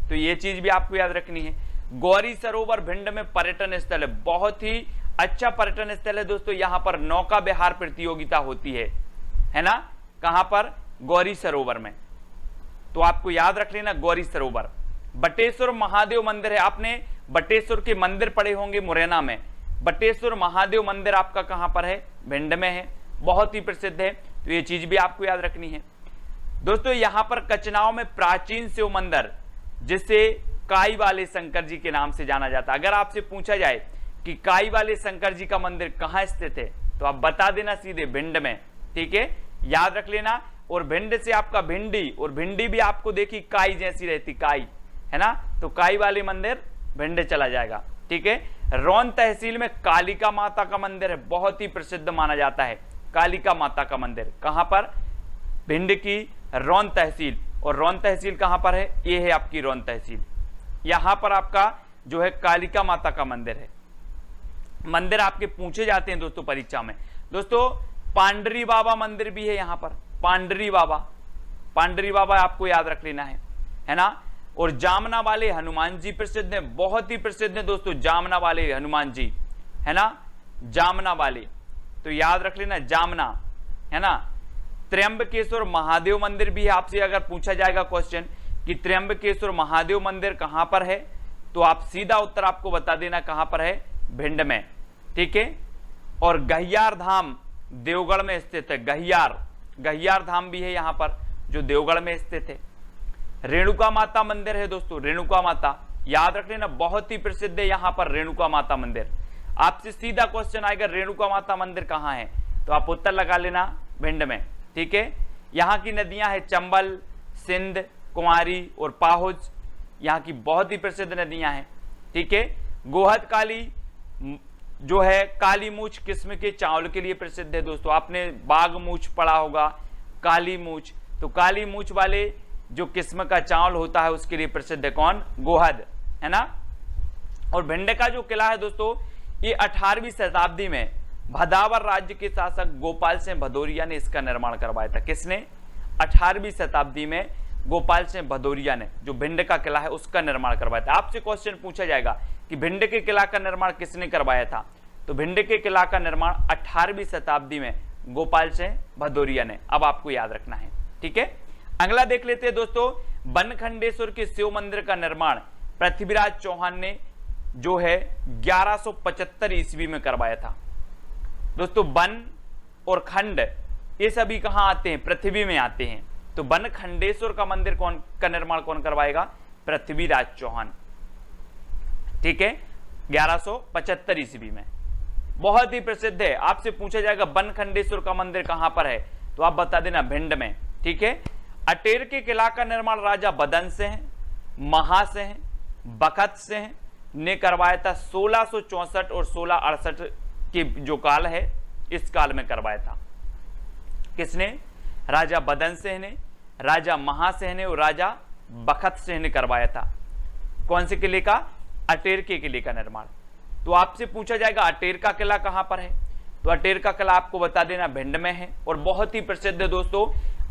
तो ये चीज भी आपको याद रखनी है। गौरी सरोवर भिंड में पर्यटन स्थल है, बहुत ही अच्छा पर्यटन स्थल है दोस्तों। यहाँ पर नौका विहार प्रतियोगिता होती है ना। कहां पर? गौरी सरोवर में, तो आपको याद रख लेना गौरी सरोवर। बटेश्वर महादेव मंदिर है, आपने बटेश्वर के मंदिर पढ़े होंगे मुरैना में। बटेश्वर महादेव मंदिर आपका कहां पर है? भिंड में है, बहुत ही प्रसिद्ध है, तो ये चीज भी आपको याद रखनी है दोस्तों। यहां पर कचनाव में प्राचीन शिव मंदिर, जिसे काई वाले शंकर जी के नाम से जाना जाता है। अगर आपसे पूछा जाए कि काई वाले शंकर जी का मंदिर कहां स्थित है, तो आप बता देना सीधे भिंड में। ठीक है, याद रख लेना। और भिंड से आपका भिंडी, और भिंडी भी आपको देखी काई जैसी रहती, काई है ना, तो काई वाले मंदिर भिंड चला जाएगा। ठीक है, रौन तहसील में कालिका माता का मंदिर है, बहुत ही प्रसिद्ध माना जाता है कालिका माता का मंदिर। कहां पर? भिंड की रौन तहसील। और रौन तहसील कहां पर है? ये है आपकी रौन तहसील। यहां पर आपका जो है कालिका माता का मंदिर है। मंदिर आपके पूछे जाते हैं दोस्तों परीक्षा में। दोस्तों पांडरी बाबा मंदिर भी है यहाँ पर, पांडरी बाबा, पांडरी बाबा आपको याद रख लेना है ना। और जामना वाले हनुमान जी प्रसिद्ध हैं, बहुत ही प्रसिद्ध हैं दोस्तों जामना वाले हनुमान जी, है ना, जामना वाले, तो याद रख लेना जामना, है ना। त्र्यंबकेश्वर महादेव मंदिर भी है, आपसे अगर पूछा जाएगा क्वेश्चन कि त्र्यंबकेश्वर महादेव मंदिर कहां पर है, तो आप सीधा उत्तर आपको बता देना कहां पर है? भिंड में। ठीक है, और गहियार धाम देवगढ़ में स्थित है, गहियार धाम भी है यहां पर जो देवगढ़ में स्थित है। रेणुका माता मंदिर है दोस्तों, रेणुका माता याद रख लेना, बहुत ही प्रसिद्ध है यहां पर रेणुका माता मंदिर। आपसे सीधा क्वेश्चन आएगा रेणुका माता मंदिर कहां है, तो आप उत्तर लगा लेना भिंड में। ठीक है, यहाँ की नदियां हैं चंबल, सिंध, कुमारी और पाहुज, यहाँ की बहुत ही प्रसिद्ध नदियां हैं। ठीक है, गोहद काली जो है काली मूछ किस्म के चावल के लिए प्रसिद्ध है दोस्तों। आपने बाग मूछ पढ़ा होगा, काली मूछ, तो काली मूछ वाले जो किस्म का चावल होता है उसके लिए प्रसिद्ध है कौन, गोहद, है ना। और भिंड का जो किला है दोस्तों, ये 18वीं शताब्दी में भदावर राज्य के शासक गोपाल सिंह भदौरिया ने इसका निर्माण करवाया था। किसने, 18वीं शताब्दी में गोपाल सिंह भदौरिया ने जो भिंड का किला है उसका निर्माण करवाया था। आपसे क्वेश्चन पूछा जाएगा कि भिंड के किला का निर्माण किसने करवाया था, तो भिंड के किला का निर्माण 18वीं शताब्दी में गोपाल सिंह भदौरिया ने, अब आपको याद रखना है। ठीक है, अगला देख लेते हैं दोस्तों, बनखंडेश्वर के शिव मंदिर का निर्माण पृथ्वीराज चौहान ने जो है 1175 ईस्वी में करवाया था। दोस्तों बन और खंड ये सभी कहां आते हैं, पृथ्वी में आते हैं, तो बनखंडेश्वर का मंदिर कौन का निर्माण कौन करवाएगा, पृथ्वीराज चौहान। ठीक है, 1175 ईस्वी में, बहुत ही प्रसिद्ध है। आपसे पूछा जाएगा बनखंडेश्वर का मंदिर कहां पर है, तो आप बता देना भिंड में। ठीक है, अटेर के किला का निर्माण राजा बदन सिंह, महासिंह, बखत सिंह ने करवाया था 1664 और 1668 के जो काल है इस काल में करवाया था। किसने, राजा बदन सिंह ने, राजा महासिंह ने और राजा बखत सिंह ने करवाया था। कौन से किले का, अटेर के किले का निर्माण। तो आपसे पूछा जाएगा अटेर का किला कहां पर है, तो अटेर का किला आपको बता देना भिंड में है और बहुत ही प्रसिद्ध है दोस्तों।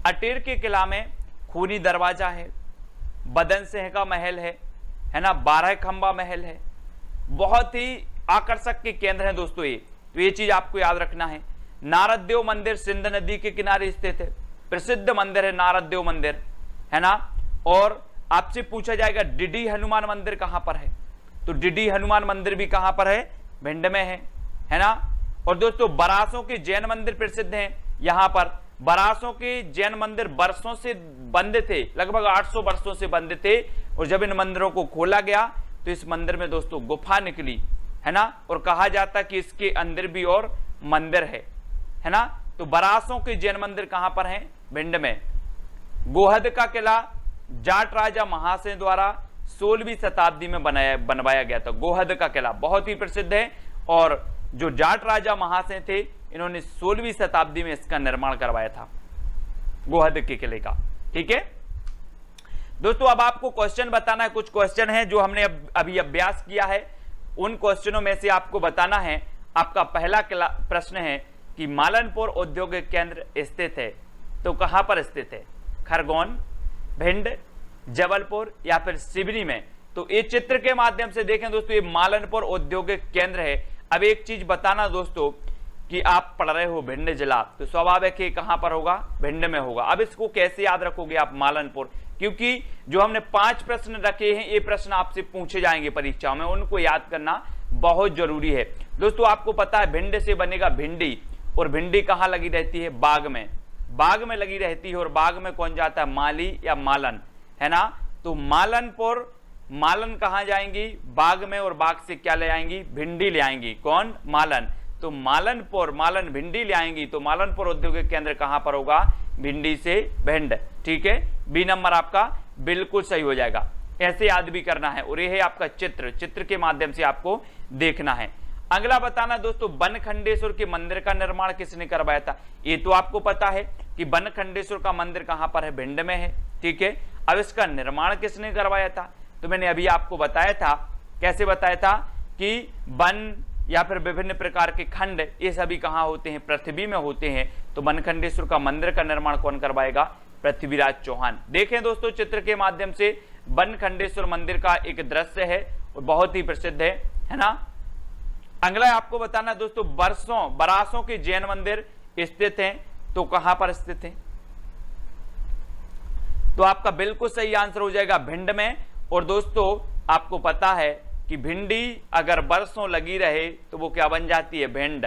अटेर के किला में खूनी दरवाजा है, बदन सिंह का महल है ना, 12 खंबा महल है, बहुत ही आकर्षक के केंद्र है दोस्तों ये, तो ये चीज आपको याद रखना है। नारददेव मंदिर सिंध नदी के किनारे स्थित है, प्रसिद्ध मंदिर है नारददेव मंदिर, है ना। और आपसे पूछा जाएगा डिडी हनुमान मंदिर कहां पर है, तो डिडी हनुमान मंदिर भी कहां पर है, भिंड में है ना। और दोस्तों बरासों के जैन मंदिर प्रसिद्ध हैं यहां पर। बरासों के जैन मंदिर वर्षों से बंद थे, लगभग 800 वर्षों से बंद थे, और जब इन मंदिरों को खोला गया तो इस मंदिर में दोस्तों गुफा निकली, है ना, और कहा जाता कि इसके अंदर भी और मंदिर है ना। तो बरासों के जैन मंदिर कहां पर हैं, भिंड में। गोहद का किला जाट राजा महासिंह द्वारा 16वीं शताब्दी में बनवाया गया था। गोहद का किला बहुत ही प्रसिद्ध है, और जो जाट राजा महासिंह थे इन्होंने 16वीं शताब्दी में इसका निर्माण करवाया था, गोहद के किले का। ठीक है दोस्तों, अब आपको क्वेश्चन बताना है। कुछ क्वेश्चन है जो हमने अभी अभ्यास किया है, उन क्वेश्चनों में से आपको बताना है। आपका पहला प्रश्न है कि मालनपुर औद्योगिक केंद्र स्थित है, तो कहां पर स्थित है, खरगोन, भिंड, जबलपुर या फिर सिवनी में। तो ये चित्र के माध्यम से देखें दोस्तों, ये मालनपुर औद्योगिक केंद्र है। अब एक चीज बताना दोस्तों कि आप पढ़ रहे हो भिंड जिला, तो स्वाभाविक है कहां पर होगा, भिंड में होगा। अब इसको कैसे याद रखोगे आप, मालनपुर, क्योंकि जो हमने 5 प्रश्न रखे हैं ये प्रश्न आपसे पूछे जाएंगे परीक्षाओं में, उनको याद करना बहुत जरूरी है दोस्तों। आपको पता है भिंड से बनेगा भिंडी, और भिंडी कहां लगी रहती है, बाग में, बाग में लगी रहती है। और बाग में कौन जाता है, माली या मालन, है ना। तो मालनपुर, मालन कहां जाएंगी, बाग में, और बाग से क्या ले आएंगी, भिंडी ले आएंगी, कौन, मालन। तो मालनपुर, मालन भिंडी ले आएंगी, तो मालनपुर औद्योगिक केंद्र कहां पर होगा, भिंडी से भिंड। ठीक है, बी नंबर आपका बिल्कुल सही हो जाएगा। ऐसे याद भी करना है। और ये है आपका चित्र, चित्र के माध्यम से आपको देखना है। अगला बताना दोस्तों, बनखंडेश्वर के मंदिर का निर्माण किसने करवाया था। ये तो आपको पता है कि बनखंडेश्वर का मंदिर कहां पर है, भिंड में है। ठीक है, अब इसका निर्माण किसने करवाया था, तो मैंने अभी आपको बताया था, कैसे बताया था कि वन या फिर विभिन्न प्रकार के खंड ये सभी कहां होते हैं, पृथ्वी में होते हैं। तो बनखंडेश्वर का मंदिर का निर्माण कौन करवाएगा, पृथ्वीराज चौहान। देखें दोस्तों चित्र के माध्यम से, बनखंडेश्वर मंदिर का एक दृश्य है और बहुत ही प्रसिद्ध है ना। अगला आपको बताना दोस्तों, बरासों के जैन मंदिर स्थित हैं, तो कहां पर स्थित हैं, तो आपका बिल्कुल सही आंसर हो जाएगा भिंड में। और दोस्तों आपको पता है कि भिंडी अगर बरसों लगी रहे तो वो क्या बन जाती है, भिंड।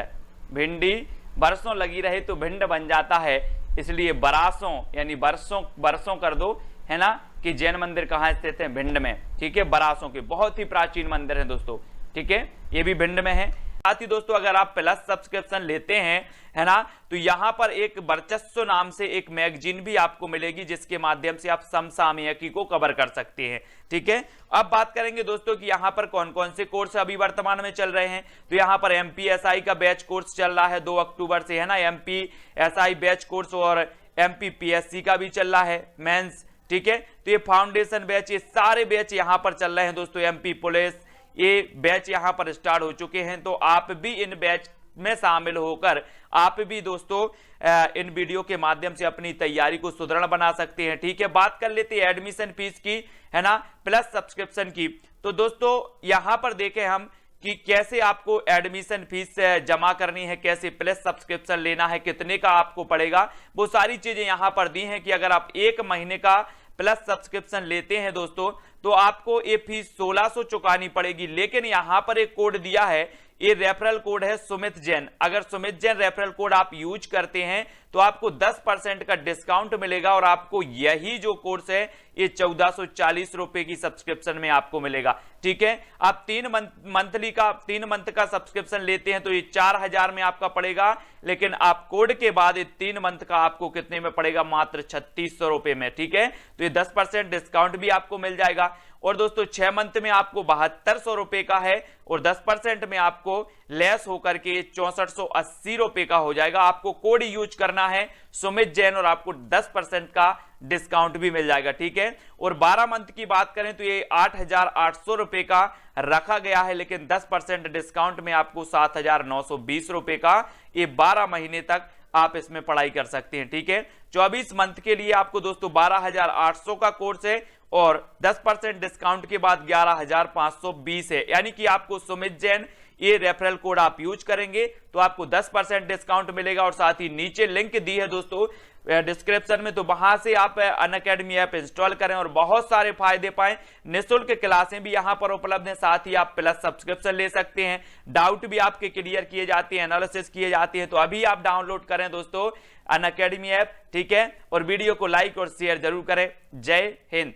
भिंडी बरसों लगी रहे तो भिंड बन जाता है, इसलिए बरासों यानी बरसों कर दो, है ना, कि जैन मंदिर कहाँ स्थित है, भिंड में, ठीक है, बरासों के बहुत ही प्राचीन मंदिर है दोस्तों, ठीक है, ये भी भिंड में है। साथ ही दोस्तों अगर आप प्लस सब्सक्रिप्शन लेते हैं, है ना, तो यहां पर एक वर्चस्व नाम से एक मैगजीन भी आपको मिलेगी जिसके माध्यम से आप समसामयिकी को कवर कर सकते हैं, ठीक है। अब बात करेंगे दोस्तों कि यहां पर कौन कौन से कोर्स अभी वर्तमान में चल रहे हैं। तो यहां पर एमपीएसआई का बैच कोर्स चल रहा है 2 अक्टूबर से, है ना, एमपीएसआई बैच कोर्स, और एमपीपीएससी का भी चल रहा है मेंस, ठीक है। तो ये फाउंडेशन बैच, ये सारे बैच यहां पर चल रहे हैं दोस्तों। एमपी पुलिस, ये बैच यहां पर स्टार्ट हो चुके हैं, तो आप भी इन बैच में शामिल होकर आप भी दोस्तों इन वीडियो के माध्यम से अपनी तैयारी को सुदृढ़ बना सकते हैं, ठीक है। बात कर लेते हैं एडमिशन फीस की, है ना, प्लस सब्सक्रिप्शन की। तो दोस्तों यहां पर देखें हम कि कैसे आपको एडमिशन फीस जमा करनी है, कैसे प्लस सब्सक्रिप्शन लेना है, कितने का आपको पड़ेगा, वो सारी चीजें यहां पर दी हैं कि अगर आप 1 महीने का प्लस सब्सक्रिप्शन लेते हैं दोस्तों तो आपको ये फीस 1600 चुकानी पड़ेगी। लेकिन यहां पर एक कोड दिया है, ये रेफरल कोड है सुमित जैन। अगर सुमित जैन रेफरल कोड आप यूज करते हैं तो आपको 10% का डिस्काउंट मिलेगा और आपको यही जो कोर्स है ये 1440 रुपए की सब्सक्रिप्शन में आपको मिलेगा, ठीक है। आप 3 मंथ का सब्सक्रिप्शन लेते हैं तो ये 4000 में आपका पड़ेगा, लेकिन आप कोड के बाद 3 मंथ का आपको कितने में पड़ेगा, मात्र 3600 रुपए में, ठीक है। तो ये 10% डिस्काउंट भी आपको मिल जाएगा। और दोस्तों 6 मंथ में आपको 7200 रुपए का है और 10% में आपको लेस होकर के 6480 रुपए का हो जाएगा। आपको कोड यूज करना है सुमित जैन और आपको 10% का डिस्काउंट भी मिल जाएगा, ठीक है। और 12 मंथ की बात करें तो ये 8800 रुपए का रखा गया है, लेकिन 10% डिस्काउंट में आपको 7920 रुपए का ये 12 महीने तक आप इसमें पढ़ाई कर सकते हैं, ठीक है। 24 मंथ के लिए आपको दोस्तों 12800 का कोर्स है और 10% डिस्काउंट के बाद 11520 है। यानी कि आपको सुमित जैन ये रेफरल कोड आप यूज करेंगे तो आपको 10% डिस्काउंट मिलेगा। और साथ ही नीचे लिंक दी है दोस्तों डिस्क्रिप्शन में, तो वहां से आप अनअकैडमी ऐप इंस्टॉल करें और बहुत सारे फायदे पाएं। निःशुल्क क्लासें भी यहां पर उपलब्ध हैं, साथ ही आप प्लस सब्सक्रिप्शन ले सकते हैं, डाउट भी आपके क्लियर किए जाते हैं, एनालिसिस किए जाते हैं। तो अभी आप डाउनलोड करें दोस्तों अनअकैडमी ऐप, ठीक है। और वीडियो को लाइक और शेयर जरूर करें। जय हिंद।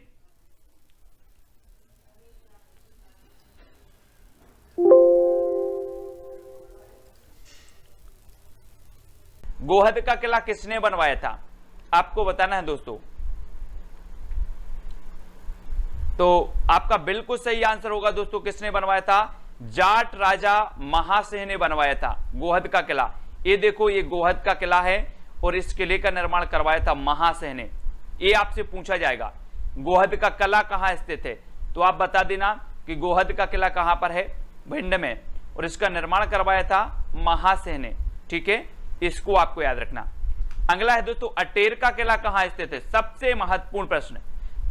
गोहद का किला किसने बनवाया था, आपको बताना है दोस्तों। तो आपका बिल्कुल सही आंसर होगा दोस्तों, किसने बनवाया था, जाट राजा महासिंह ने बनवाया था गोहद का किला। ये देखो ये गोहद का किला है और इस किले का निर्माण करवाया था महासिंह ने। ये आपसे पूछा जाएगा गोहद का किला कहां स्थित है, तो आप बता देना कि गोहद का किला कहां पर है, भिंड में, और इसका निर्माण करवाया था महासिंह ने, ठीक है। इसको आपको याद रखना। अगला है दोस्तों अटेर का किला कहां स्थित है, सबसे महत्वपूर्ण प्रश्न।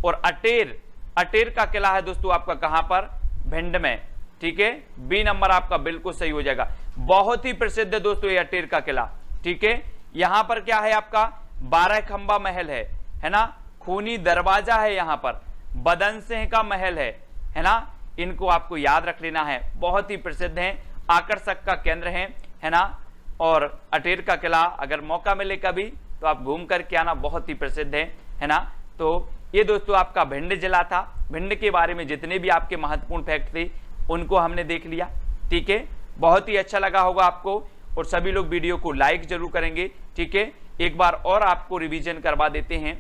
और अटेर का किला है दोस्तों आपका कहां पर, भिंड में, ठीक है। बी नंबर आपका बिल्कुल सही हो जाएगा। बहुत ही प्रसिद्ध है दोस्तों ये अटेर का किला, ठीक है। यहां पर क्या है आपका 12 खंबा महल है ना, खूनी दरवाजा है, यहां पर बदन सिंह का महल है ना। इनको आपको याद रख लेना है, बहुत ही प्रसिद्ध है, आकर्षक का केंद्र है ना। और अटेर का किला अगर मौका मिले कभी तो आप घूम करके आना, बहुत ही प्रसिद्ध है ना। तो ये दोस्तों आपका भिंड जिला था। भिंड के बारे में जितने भी आपके महत्वपूर्ण फैक्ट थे उनको हमने देख लिया, ठीक है। बहुत ही अच्छा लगा होगा आपको और सभी लोग वीडियो को लाइक जरूर करेंगे, ठीक है। एक बार और आपको रिवीजन करवा देते हैं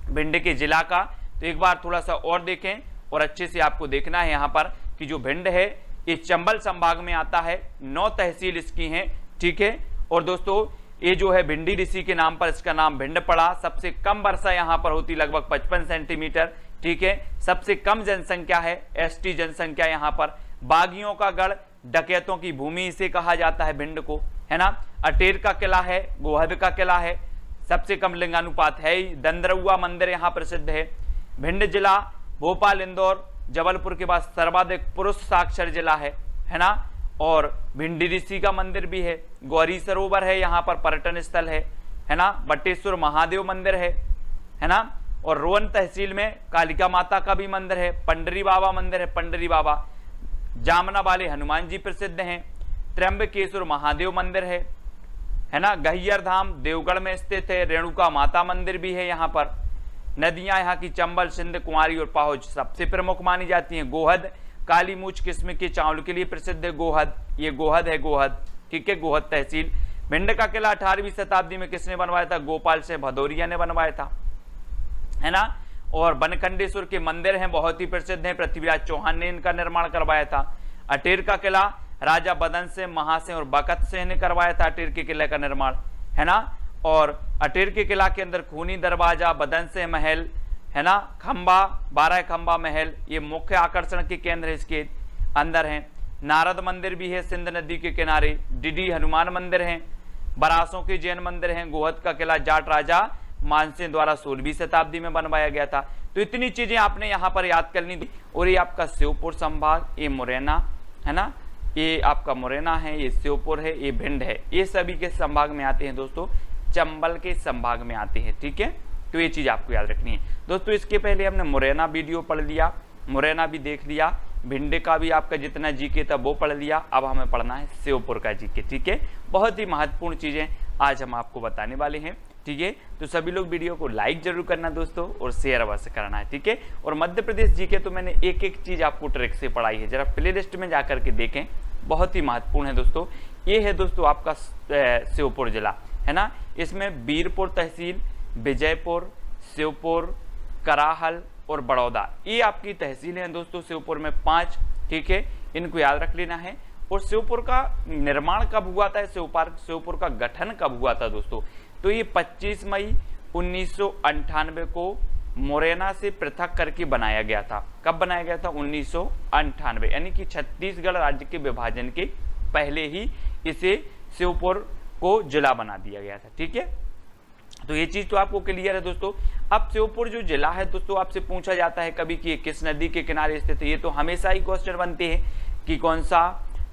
भिंड के जिला का, तो एक बार थोड़ा सा और देखें और अच्छे से आपको देखना है यहाँ पर कि जो भिंड है ये चंबल संभाग में आता है, 9 तहसील इसकी हैं, ठीक है। और दोस्तों ये जो है भिंडी ऋषि के नाम पर इसका नाम भिंड पड़ा। सबसे कम वर्षा यहाँ पर होती लगभग 55 सेंटीमीटर, ठीक है। सबसे कम जनसंख्या है, एसटी जनसंख्या यहाँ पर। बागियों का गढ़, डकैतों की भूमि इसे कहा जाता है भिंड को, है ना। अटेर का किला है, गोहद का किला है, सबसे कम लिंगानुपात है ही। दंदरुआ मंदिर यहाँ प्रसिद्ध है। भिंड जिला भोपाल, इंदौर, जबलपुर के बाद सर्वाधिक पुरुष साक्षर जिला है ना। और भिंडी ऋषि का मंदिर भी है, गौरी सरोवर है, यहाँ पर पर्यटन स्थल है ना। बटेश्वर महादेव मंदिर है ना। और रोहन तहसील में कालिका माता का भी मंदिर है, पंडरी बाबा मंदिर है, पंडरी बाबा। जामना वाले हनुमान जी प्रसिद्ध हैं। त्र्यंबकेश्वर महादेव मंदिर है ना। गहियर धाम देवगढ़ में स्थित है। रेणुका माता मंदिर भी है यहाँ पर, नदियां यहाँ की चंबल, सिंध, कुंवारी और पाहुज सबसे प्रमुख मानी जाती हैं। गोहद, काली मूछ किस्म के चावल के लिए प्रसिद्ध है गोहद, ये गोहद है गोहद, ठीक है, गोहद तहसील। भिंड का किला 18वीं शताब्दी में किसने बनवाया था? गोपाल सिंह भदौरिया ने बनवाया था, है ना। और बनखंडेश्वर के मंदिर हैं, बहुत ही प्रसिद्ध हैं, पृथ्वीराज चौहान ने इनका निर्माण करवाया था। अटेर का किला राजा बदन सिंह, महासिंह और बकत सिंह ने करवाया था अटेर के किले का निर्माण, है ना। और अटेर के किला के अंदर खूनी दरवाजा, बदन सिंह महल, है ना, खंबा, 12 खंबा महल, ये मुख्य आकर्षण के केंद्र इसके अंदर हैं। नारद मंदिर भी है सिंध नदी के किनारे, डिडी हनुमान मंदिर है, बरासों के जैन मंदिर हैं। गोहद का किला जाट राजा मानसिंह द्वारा 16वीं शताब्दी में बनवाया गया था। तो इतनी चीजें आपने यहाँ पर याद करनी थी। और ये आपका श्योपुर संभाग, ये मुरैना, है ना, ये आपका मुरैना है, ये श्योपुर है, ये भिंड है, ये सभी के संभाग में आते हैं दोस्तों, चंबल के संभाग में आते हैं, ठीक है। तो ये चीज आपको याद रखनी है दोस्तों। इसके पहले हमने मुरैना वीडियो पढ़ लिया, मुरैना भी देख लिया, भिंड का भी आपका जितना जीके था वो पढ़ लिया। अब हमें पढ़ना है श्योपुर का जीके, ठीक है। बहुत ही महत्वपूर्ण चीजें आज हम आपको बताने वाले हैं, ठीक है। तो सभी लोग वीडियो को लाइक जरूर करना दोस्तों और शेयर अवश्य करना है, ठीक है। और मध्य प्रदेश जीके तो मैंने एक एक चीज आपको ट्रिक से पढ़ाई है, जरा प्ले लिस्ट में जाकर के देखें, बहुत ही महत्वपूर्ण है दोस्तों। ये है दोस्तों आपका श्योपुर जिला, है ना। इसमें बीरपुर तहसील, विजयपुर, श्योपुर, कराहल और बड़ौदा, ये आपकी तहसीलें हैं दोस्तों श्योपुर में 5, ठीक है। इनको याद रख लेना है। और श्योपुर का निर्माण कब हुआ था, श्योपुर का गठन कब हुआ था दोस्तों? तो ये 25 मई 1998 को मुरैना से पृथक करके बनाया गया था। कब बनाया गया था? 1998, यानी कि छत्तीसगढ़ राज्य के विभाजन के पहले ही इसे श्योपुर को जिला बना दिया गया था, ठीक है। तो ये चीज तो आपको क्लियर है दोस्तों। अब श्योपुर जो जिला है दोस्तों, आपसे पूछा जाता है कभी कि किस नदी के किनारे स्थित है। ये तो हमेशा ही क्वेश्चन बनते हैं कि कौन सा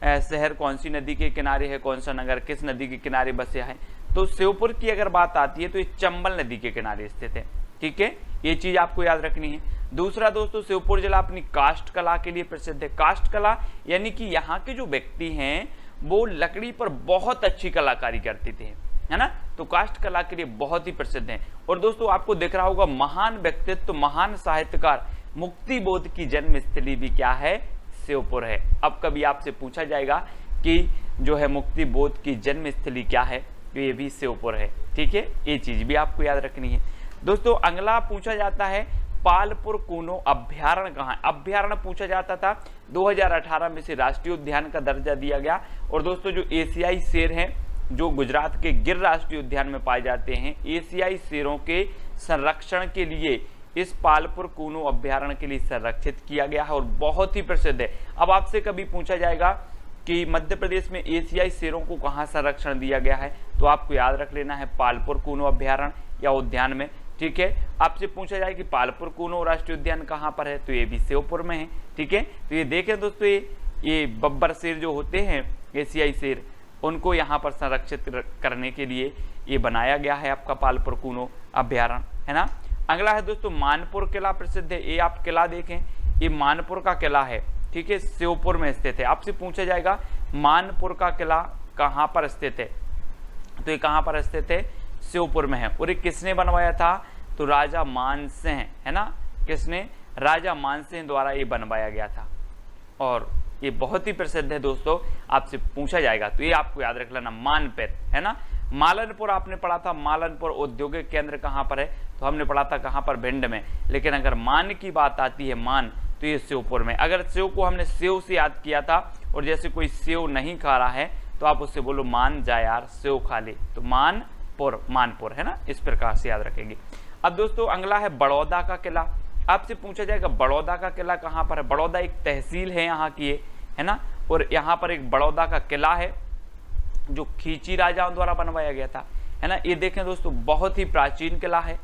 शहर कौन सी नदी के किनारे है, कौन सा नगर किस नदी के किनारे बसे है। तो श्योपुर की अगर बात आती है तो ये चंबल नदी के किनारे स्थित है, ठीक है। ये चीज आपको याद रखनी है। दूसरा दोस्तों, श्योपुर जिला अपनी काष्ठ कला के लिए प्रसिद्ध है। काष्ठ कला यानी कि यहाँ के जो व्यक्ति हैं वो लकड़ी पर बहुत अच्छी कलाकारी करते थे, है ना। तो काष्ठ कला के लिए बहुत ही प्रसिद्ध है। और दोस्तों आपको दिख रहा होगा महान व्यक्तित्व, महान साहित्यकार मुक्ति बोध की जन्मस्थली भी क्या है? श्योपुर है। अब कभी आपसे पूछा जाएगा कि जो है मुक्ति बोध की जन्मस्थली क्या है, तो ये भी श्योपुर है, ठीक है। ये चीज भी आपको याद रखनी है दोस्तों। अगला पूछा जाता है पालपुर कूनो अभ्यारण्य कहाँ है? अभ्यारण्य पूछा जाता था, 2018 में से राष्ट्रीय उद्यान का दर्जा दिया गया। और दोस्तों जो एशियाई शेर हैं जो गुजरात के गिर राष्ट्रीय उद्यान में पाए जाते हैं, एशियाई शेरों के संरक्षण के लिए इस पालपुर कूनो अभ्यारण्य के लिए संरक्षित किया गया है और बहुत ही प्रसिद्ध है। अब आपसे कभी पूछा जाएगा कि मध्य प्रदेश में एशियाई शेरों को कहाँ संरक्षण दिया गया है, तो आपको याद रख लेना है पालपुर कूनो अभ्यारण्य या उद्यान में, ठीक है। आपसे पूछा जाए कि पालपुर कूनो राष्ट्रीय उद्यान कहाँ पर है, तो ये भी श्योपुर में है, ठीक है। तो ये देखें दोस्तों, ये बब्बर शेर जो होते हैं एशियाई शेर, उनको यहाँ पर संरक्षित करने के लिए ये बनाया गया है आपका पालपुर कूनो अभ्यारण्य, है ना। अगला है दोस्तों मानपुर किला प्रसिद्ध है। ये आप किला देखें, ये मानपुर का किला है, ठीक है, श्योपुर में स्थित है। आपसे पूछा जाएगा मानपुर का किला कहाँ पर स्थित है, तो ये कहाँ पर स्थित है? श्योपुर में है। और ये किसने बनवाया था? तो राजा मानसिंह, है ना। किसने? राजा मानसिंह द्वारा ये बनवाया गया था और ये बहुत ही प्रसिद्ध है दोस्तों। आपसे पूछा जाएगा तो ये आपको याद रख लेना, मानपेर, है ना। मालनपुर आपने पढ़ा था, मालनपुर औद्योगिक केंद्र कहाँ पर है, तो हमने पढ़ा था कहाँ पर? भिंड में। लेकिन अगर मान की बात आती है, मान, तो ये श्योपुर में। अगर सेव को हमने सेव से याद किया था और जैसे कोई सेव नहीं खा रहा है तो आप उससे बोलो मान जा यार सेव खा ले, तो मानपुर, मानपुर, है ना। इस प्रकार से याद रखेंगे। अब दोस्तों अगला है बड़ौदा का किला। आपसे पूछा जाएगा बड़ौदा का किला कहाँ पर है? बड़ौदा एक तहसील है यहाँ की, है ना। और यहाँ पर एक बड़ौदा का किला है जो खींची राजाओं द्वारा बनवाया गया था, है ना। ये देखें दोस्तों, बहुत ही प्राचीन किला है,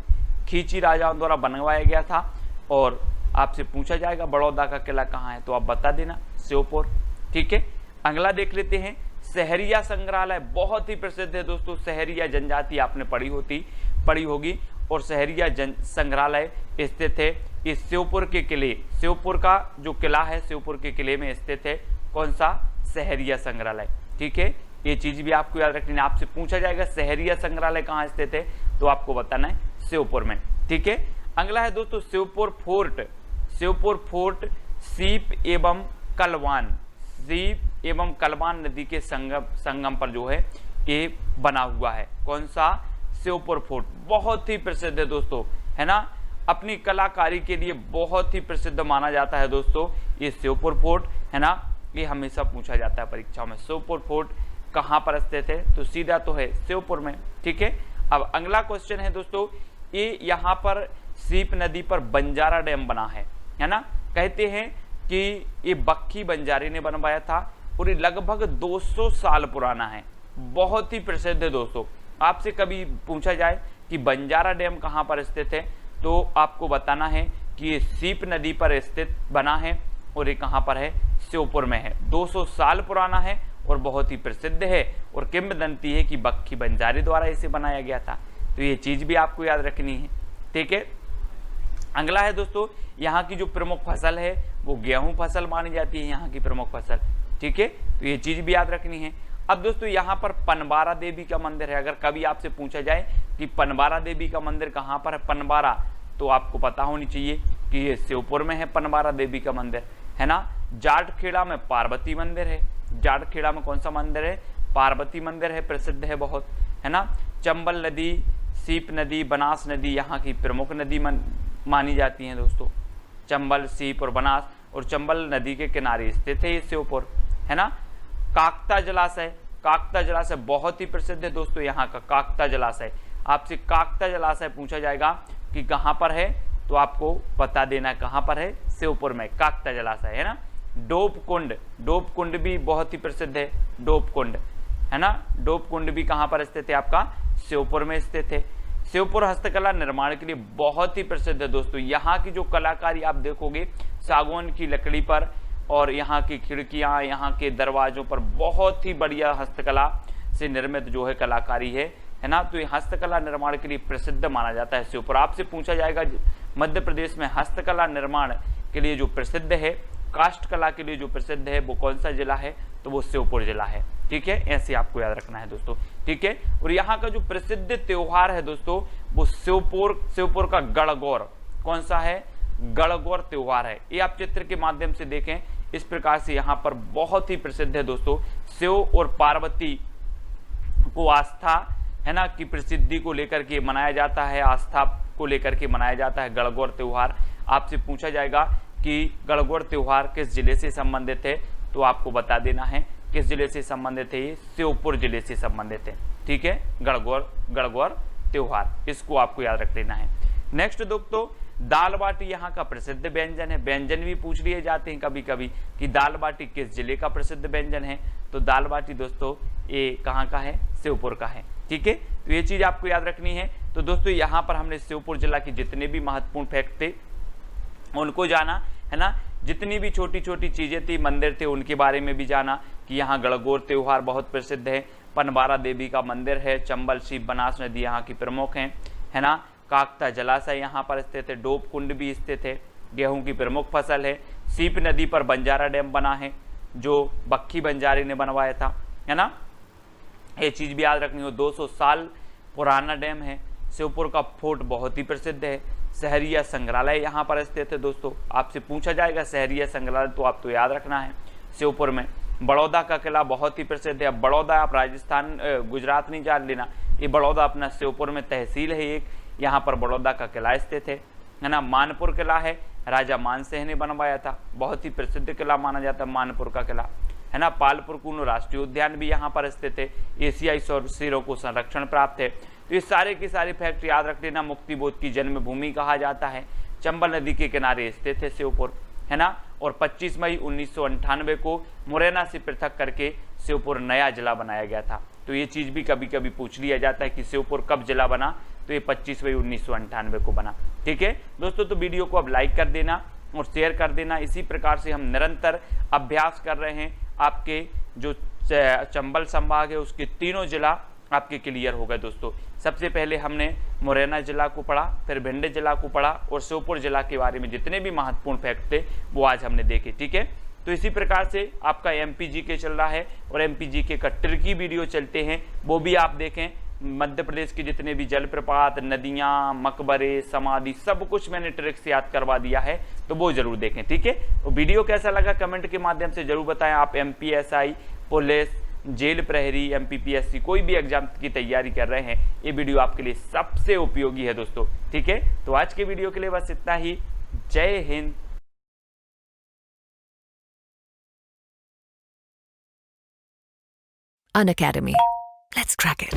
खींची राजाओं द्वारा बनवाया गया था। और आपसे पूछा जाएगा बड़ौदा का किला कहाँ है, तो आप बता देना श्योपुर, ठीक है। अगला देख लेते हैं सहरिया संग्रहालय, बहुत ही प्रसिद्ध है दोस्तों। सहरिया जनजाति आपने पढ़ी होगी और सहरिया संग्रहालय स्थित है इस श्योपुर के किले, श्योपुर का जो किला है श्योपुर के किले में स्थित है। कौन सा? सहरिया संग्रहालय, ठीक है। ये चीज भी आपको याद रखनी है। आपसे पूछा जाएगा सहरिया संग्रहालय कहाँ स्थित है, तो आपको बताना है श्योपुर में, ठीक है। अगला है दोस्तों शिवपुर फोर्ट। शिवपुर फोर्ट सीप एवं कलवान नदी के संगम पर जो है ये बना हुआ है। कौन सा? शिवपुर फोर्ट। बहुत ही प्रसिद्ध है दोस्तों, है ना, अपनी कलाकारी के लिए बहुत ही प्रसिद्ध माना जाता है दोस्तों ये शिवपुर फोर्ट, है ना। ये हमेशा पूछा जाता है परीक्षाओं में, शिवपुर फोर्ट कहाँ पर स्थित है? तो सीधा तो है शिवपुर में, ठीक है। अब अगला क्वेश्चन है दोस्तों, ये यहाँ पर सीप नदी पर बंजारा डैम बना है ना। कहते हैं कि ये बक्खी बंजारी ने बनवाया था और ये लगभग 200 साल पुराना है। बहुत ही प्रसिद्ध है दोस्तों। आपसे कभी पूछा जाए कि बंजारा डैम कहाँ पर स्थित है, तो आपको बताना है कि ये सीप नदी पर स्थित बना है और ये कहाँ पर है? शिवपुर में है। 200 साल पुराना है और बहुत ही प्रसिद्ध है और किंवदंती है कि बक्खी बंजारी द्वारा इसे बनाया गया था। तो ये चीज भी आपको याद रखनी है, ठीक है। अगला है दोस्तों, यहाँ की जो प्रमुख फसल है वो गेहूं फसल मानी जाती है, यहाँ की प्रमुख फसल, ठीक है। तो ये चीज भी याद रखनी है। अब दोस्तों यहाँ पर पनबारा देवी का मंदिर है। अगर कभी आपसे पूछा जाए कि पनबारा देवी का मंदिर कहाँ पर है, पनबारा, तो आपको पता होनी चाहिए कि ये शिवपुर में है पनबारा देवी का मंदिर, है ना। जाटखेड़ा में पार्वती मंदिर है। जाटखेड़ा में कौन सा मंदिर है? पार्वती मंदिर है, प्रसिद्ध है बहुत, है ना। चंबल नदी, सीप नदी, बनास नदी यहाँ की प्रमुख नदी मानी जाती हैं दोस्तों। चंबल, सीप और बनास, और चंबल नदी के किनारे स्थित है ये शिवपुर, है ना। काकता जलाशय, काकता जलाशय बहुत ही प्रसिद्ध है दोस्तों यहाँ का काकता जलाशय। आपसे काकता जलाशय पूछा जाएगा कि कहाँ पर है, तो आपको बता देना कहाँ पर है, शिवपुर में काकता जलाशय, है ना। डोप कुंड, डोप कुंड भी बहुत ही प्रसिद्ध है, डोप कुंड, है ना। डोप कुंड भी कहाँ पर स्थित है? आपका शिवपुर में स्थित है। शिवपुर हस्तकला निर्माण के लिए बहुत ही प्रसिद्ध है दोस्तों। यहाँ की जो कलाकारी आप देखोगे सागवान की लकड़ी पर, और यहाँ की खिड़कियाँ, यहाँ के दरवाजों पर बहुत ही बढ़िया हस्तकला से निर्मित जो है कलाकारी है ना। तो ये हस्तकला निर्माण के लिए प्रसिद्ध माना जाता है शिवपुर। आपसे पूछा जाएगा मध्य प्रदेश में हस्तकला निर्माण के लिए जो प्रसिद्ध है, काष्ठ कला के लिए जो प्रसिद्ध है, वो कौन सा जिला है? तो वो शिवपुर जिला है, ठीक है। ऐसे आपको याद रखना है दोस्तों, ठीक है। और यहाँ का जो प्रसिद्ध त्योहार है दोस्तों वो शिवपुर का गणगौर, कौन सा है? गणगौर त्योहार है। ये आप चित्र के माध्यम से देखें, इस प्रकार से यहाँ पर बहुत ही प्रसिद्ध है दोस्तों। शिव और पार्वती को आस्था, है ना, की प्रसिद्धि को लेकर के मनाया जाता है, आस्था को लेकर के मनाया जाता है गणगौर त्योहार। आपसे पूछा जाएगा कि गणगौर त्योहार किस जिले से संबंधित है, तो आपको बता देना है किस जिले से संबंधित है। ये शिवपुर जिले से संबंधित है, ठीक है। गणगौर त्योहार, इसको आपको याद रख लेना है। नेक्स्ट दोस्तों, दाल बाटी यहाँ का प्रसिद्ध व्यंजन है। व्यंजन भी पूछ लिए जाते हैं कभी कभी कि दाल बाटी किस जिले का प्रसिद्ध व्यंजन है, तो दाल बाटी दोस्तों ये कहाँ का है? शिवपुर का है, ठीक है। तो ये चीज आपको याद रखनी है। तो दोस्तों यहाँ पर हमने शिवपुर जिला की जितने भी महत्वपूर्ण फैक्ट थे उनको जाना, है ना। जितनी भी छोटी छोटी चीजें थी, मंदिर थे, उनके बारे में भी जाना कि यहाँ गणगौर त्योहार बहुत प्रसिद्ध है, पनबारा देवी का मंदिर है, चंबल, सीप, बनास नदी यहाँ की प्रमुख हैं, है ना। काकता जलाशय यहाँ पर स्थित है, डोप कुंड भी स्थित है, गेहूं की प्रमुख फसल है, सीप नदी पर बंजारा डैम बना है जो बक्खी बंजारी ने बनवाया था, है ना। ये चीज भी याद रखनी हो। 200 साल पुराना डैम है। शिवपुर का फोर्ट बहुत ही प्रसिद्ध है। सहरिया संग्रहालय यहाँ पर स्थित है दोस्तों। आपसे पूछा जाएगा सहरिया संग्रहालय, तो आपको याद रखना है शिवपुर में। बड़ौदा का किला बहुत ही प्रसिद्ध है। अब बड़ौदा आप राजस्थान गुजरात नहीं जान लेना, ये बड़ौदा अपना शिवपुर में तहसील है एक, यहाँ पर बड़ौदा का किला स्थित है ना। मानपुर किला है, राजा मानसिंह ने बनवाया था, बहुत ही प्रसिद्ध किला माना जाता है मानपुर का किला, है ना। पालपुर कूनो राष्ट्रीय उद्यान भी यहाँ पर स्थित है, एशियाई सिरों को संरक्षण प्राप्त है। तो ये सारे की सारी फैक्ट याद रख लेना। मुक्तिबोध की जन्मभूमि कहा जाता है, चंबल नदी के किनारे स्थित है शिवपुर, है ना। और 25 मई 1998 को मुरैना से पृथक करके शिवपुर नया जिला बनाया गया था। तो ये चीज भी कभी कभी पूछ लिया जाता है कि शिवपुर कब जिला बना, तो ये 25 मई 1998 को बना, ठीक है दोस्तों। तो वीडियो को अब लाइक कर देना और शेयर कर देना। इसी प्रकार से हम निरंतर अभ्यास कर रहे हैं। आपके जो चंबल संभाग है उसके तीनों जिला आपके क्लियर हो गए दोस्तों। सबसे पहले हमने मुरैना जिला को पढ़ा, फिर भिंड जिला को पढ़ा, और शिवपुर जिला के बारे में जितने भी महत्वपूर्ण फैक्ट थे वो आज हमने देखे, ठीक है। तो इसी प्रकार से आपका एमपीजीके चल रहा है और एमपीजीके का ट्रिकी वीडियो चलते हैं, वो भी आप देखें। मध्य प्रदेश के जितने भी जलप्रपात, नदियां, मकबरे, समाधि, सब कुछ मैंने ट्रिक से याद करवा दिया है, तो वो जरूर देखें। ठीक है, तो वीडियो कैसा लगा कमेंट के माध्यम से जरूर बताएं। आप एमपीएसआई, पुलिस, जेल प्रहरी, एमपीपीएससी कोई भी एग्जाम की तैयारी कर रहे हैं, ये वीडियो आपके लिए सबसे उपयोगी है दोस्तों। ठीक है, तो आज के वीडियो के लिए बस इतना ही। जय Hind. Unacademy. Let's crack it.